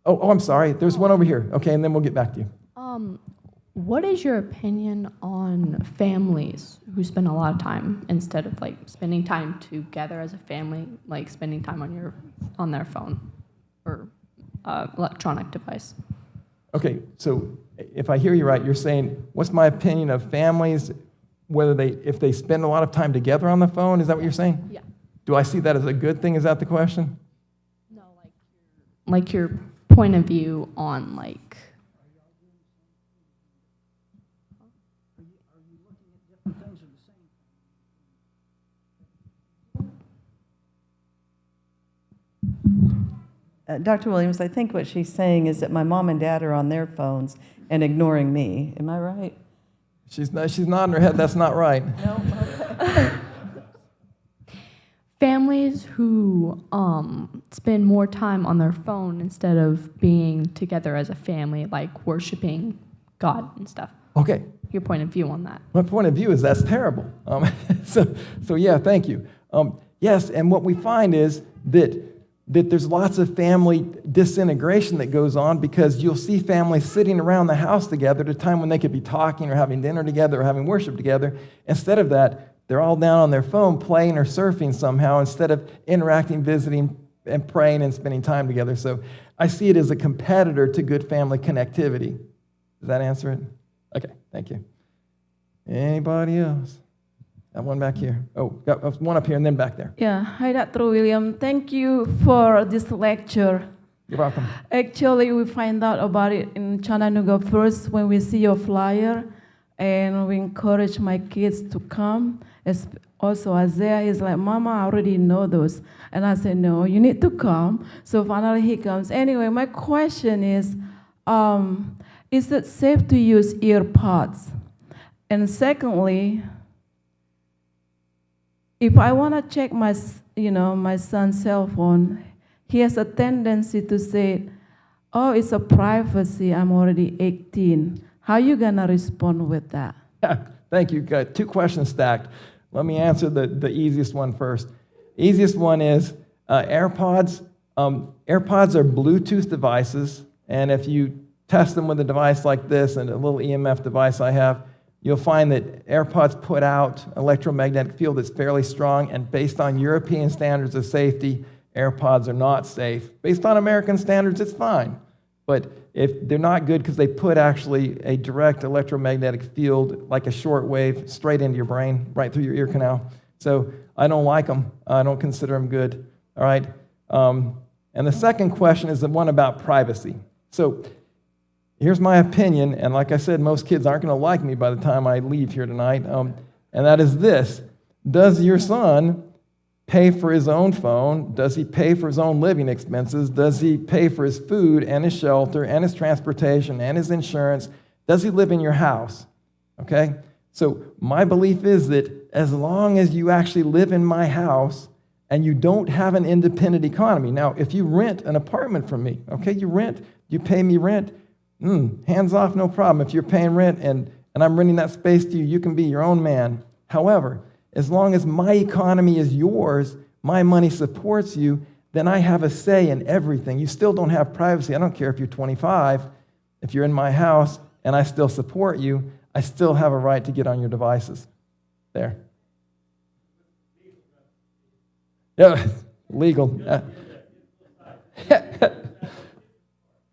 Oh, I'm sorry. There's one over here. Okay, and then we'll get back to you. What is your opinion on families who spend a lot of time instead of like spending time together as a family, like spending time on their phone or electronic device? Okay, so if I hear you right, you're saying, what's my opinion of families, if they spend a lot of time together on the phone? Is that what you're saying? Yeah. Do I see that as a good thing? Is that the question? No, like your point of view on like. Dr. Williams, I think what she's saying is that my mom and dad are on their phones and ignoring me. Am I right? She's nodding her head. That's not right. No. Okay. Families who spend more time on their phone instead of being together as a family, like worshiping God and stuff. Okay. Your point of view on that. My point of view is that's terrible. So yeah, thank you. Yes, and what we find is that there's lots of family disintegration that goes on because you'll see families sitting around the house together at a time when they could be talking or having dinner together or having worship together. Instead of that, they're all down on their phone playing or surfing somehow instead of interacting, visiting, and praying and spending time together. So I see it as a competitor to good family connectivity. Does that answer it? Okay, thank you. Anybody else? Got one back here. Oh, got one up here and then back there. Yeah, hi, Dr. William. Thank you for this lecture. You're welcome. Actually, we find out about it in Chattanooga first when we see your flyer, and we encourage my kids to come. Also, Isaiah is like, Mama, I already know those. And I said, no, you need to come. So finally he comes. Anyway, my question is it safe to use earpods? And secondly, if I want to check my son's cell phone, he has a tendency to say, oh, it's a privacy, I'm already 18. How are you going to respond with that? Thank you. Got two questions stacked. Let me answer the easiest one first. Easiest one is AirPods. AirPods are Bluetooth devices, and if you test them with a device like this and a little EMF device I have, you'll find that AirPods put out electromagnetic field that's fairly strong, and based on European standards of safety, AirPods are not safe. Based on American standards, it's fine. But if they're not good because they put actually a direct electromagnetic field, like a short wave, straight into your brain, right through your ear canal. So I don't like them. I don't consider them good. All right? And the second question is the one about privacy. So here's my opinion, and like I said, most kids aren't going to like me by the time I leave here tonight, and that is this. Does your son pay for his own phone? Does he pay for his own living expenses? Does he pay for his food and his shelter and his transportation and his insurance? Does he live in your house? Okay? So my belief is that as long as you actually live in my house and you don't have an independent economy. Now, if you rent an apartment from me, okay, you pay me rent, hands off, no problem. If you're paying rent and I'm renting that space to you, you can be your own man. However, as long as my economy is yours, my money supports you, then I have a say in everything. You still don't have privacy. I don't care if you're 25. If you're in my house and I still support you, I still have a right to get on your devices. There. Yeah, legal.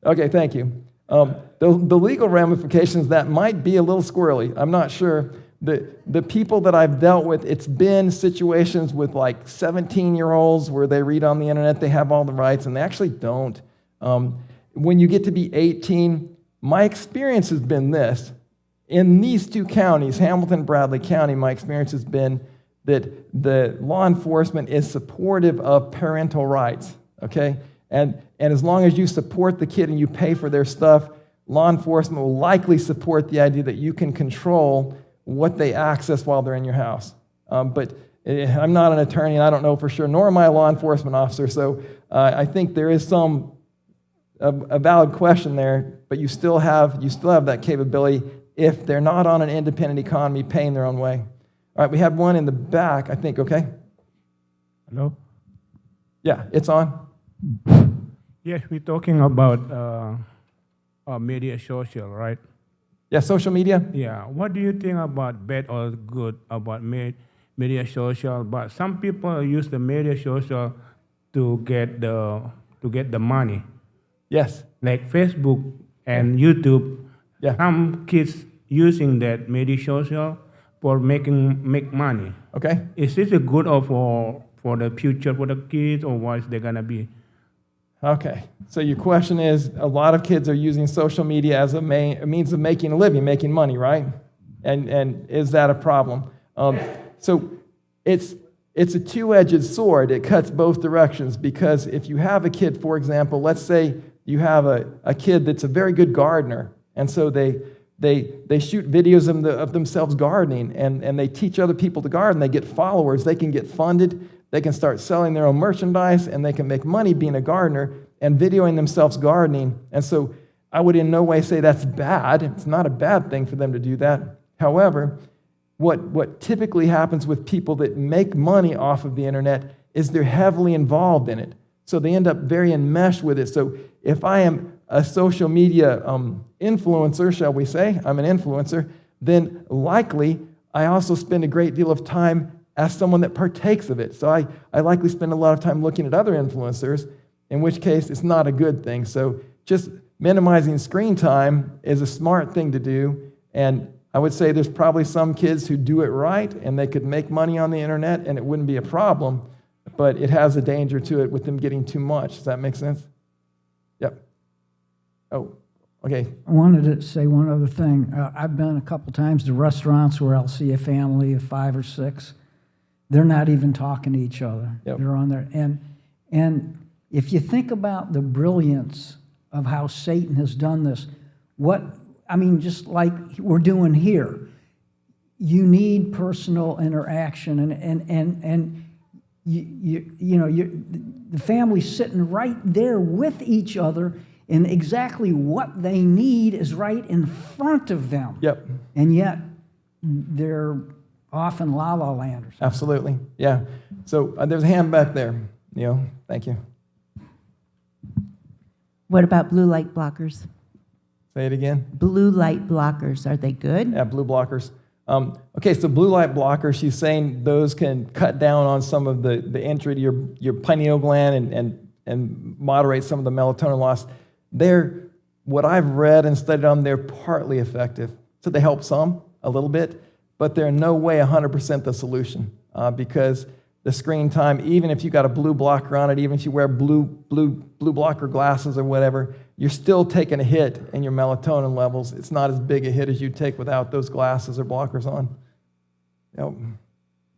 Okay, thank you. The legal ramifications, that might be a little squirrely. I'm not sure. The people that I've dealt with, it's been situations with like 17-year-olds where they read on the internet, they have all the rights, and they actually don't. When you get to be 18, my experience has been this. In these two counties, Hamilton and Bradley County, my experience has been that the law enforcement is supportive of parental rights, okay? And as long as you support the kid and you pay for their stuff, law enforcement will likely support the idea that you can control what they access while they're in your house. But I'm not an attorney, and I don't know for sure, nor am I a law enforcement officer, so I think there is a valid question there, but you still have that capability if they're not on an independent economy paying their own way. All right, we had one in the back, I think, okay? Hello? Yeah, it's on. Yes, we're talking about media social, right? Yeah, social media? Yeah. What do you think about bad or good about media social? But some people use the media social to get the money, Yes. like Facebook and YouTube. Yeah. Some kids using that media social for make money. Okay. Is this a good or for the future for the kids, or what is they gonna be? Okay. So your question is, a lot of kids are using social media as a means of making a living, making money, right? And is that a problem? So it's a two-edged sword. It cuts both directions, because if you have a kid, for example, let's say you have a kid that's a very good gardener, and so they shoot videos of themselves gardening, and they teach other people to garden. They get followers. They can get funded. They can start selling their own merchandise, and they can make money being a gardener and videoing themselves gardening. And so I would in no way say that's bad. It's not a bad thing for them to do that. However, what typically happens with people that make money off of the internet is they're heavily involved in it. So they end up very enmeshed with it. So if I am a social media influencer, shall we say, I'm an influencer, then likely I also spend a great deal of time as someone that partakes of it. So I likely spend a lot of time looking at other influencers, in which case it's not a good thing. So just minimizing screen time is a smart thing to do. And I would say there's probably some kids who do it right, and they could make money on the internet, and it wouldn't be a problem. But it has a danger to it with them getting too much. Does that make sense? Yep. Oh, okay. I wanted to say one other thing. I've been a couple times to restaurants where I'll see a family of 5 or 6. They're not even talking to each other. Yep. They're on there. And if you think about the brilliance of how Satan has done this, just like we're doing here, you need personal interaction, and the family's sitting right there with each other, and exactly what they need is right in front of them. Yep. And yet they're off in La La Land or something. Absolutely. Yeah. So there's a hand back there. Neil, thank you. What about blue light blockers? Say it again. Blue light blockers, are they good? Yeah, blue blockers. Okay, so blue light blockers, she's saying those can cut down on some of the entry to your pineal gland and moderate some of the melatonin loss. What I've read and studied on, they're partly effective. So they help some, a little bit, but they're in no way 100% the solution, because the screen time, even if you got a blue blocker on it, even if you wear blue blocker glasses or whatever, you're still taking a hit in your melatonin levels. It's not as big a hit as you'd take without those glasses or blockers on. Yep.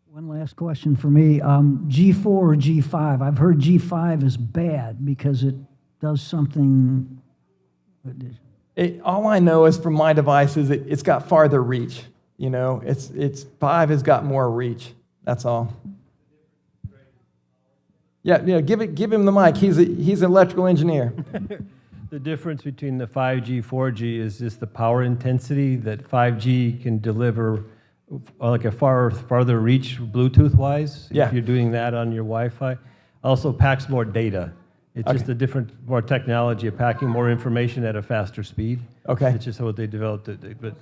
One last question for me. G4 or G5? I've heard G5 is bad because it does something. All I know is from my device is it's got farther reach. It's 5 has got more reach. That's all. Yeah. Give him the mic. He's an electrical engineer. The difference between the 5G, 4G is just the power intensity that 5G can deliver, like a farther reach Bluetooth-wise. Yeah. If you're doing that on your Wi-Fi, also packs more data. It's just a different, more technology of packing more information at a faster speed. Okay. It's just how they developed it. But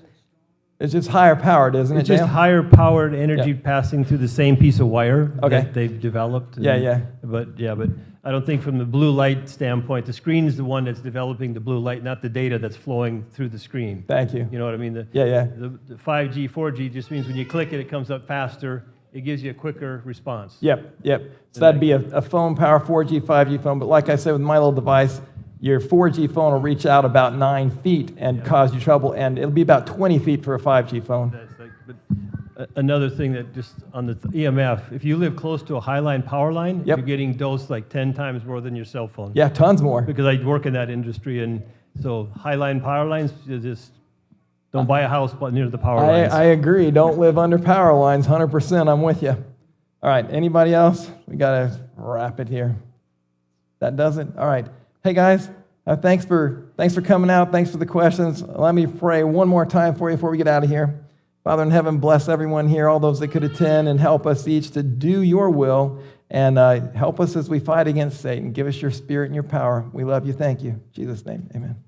It's just higher powered, isn't it? it's just Dan? higher powered energy Yeah. passing through the same piece of wire Okay. that they've developed. Yeah. But I don't think from the blue light standpoint, the screen is the one that's developing the blue light, not the data that's flowing through the screen. Thank you. You know what I mean? Yeah. The 5G, 4G just means when you click it, it comes up faster. It gives you a quicker response. Yep. So that'd be a phone power 4G, 5G phone. But like I said, with my little device, your 4G phone will reach out about 9 feet and cause you trouble, and it'll be about 20 feet for a 5G phone. But another thing that just on the EMF, if you live close to a highline power line, Yep. you're getting dosed like 10 times more than your cell phone. Yeah, tons more. Because I work in that industry, and so highline power lines, you just don't buy a house near the power lines. I agree. Don't live under power lines. 100%. I'm with you. All right. Anybody else? We got to wrap it here. That does it. All right. Hey guys, thanks for coming out. Thanks for the questions. Let me pray one more time for you before we get out of here. Father in heaven, bless everyone here, all those that could attend, and help us each to do your will, and help us as we fight against Satan. Give us your spirit and your power. We love you. Thank you. In Jesus' name, amen.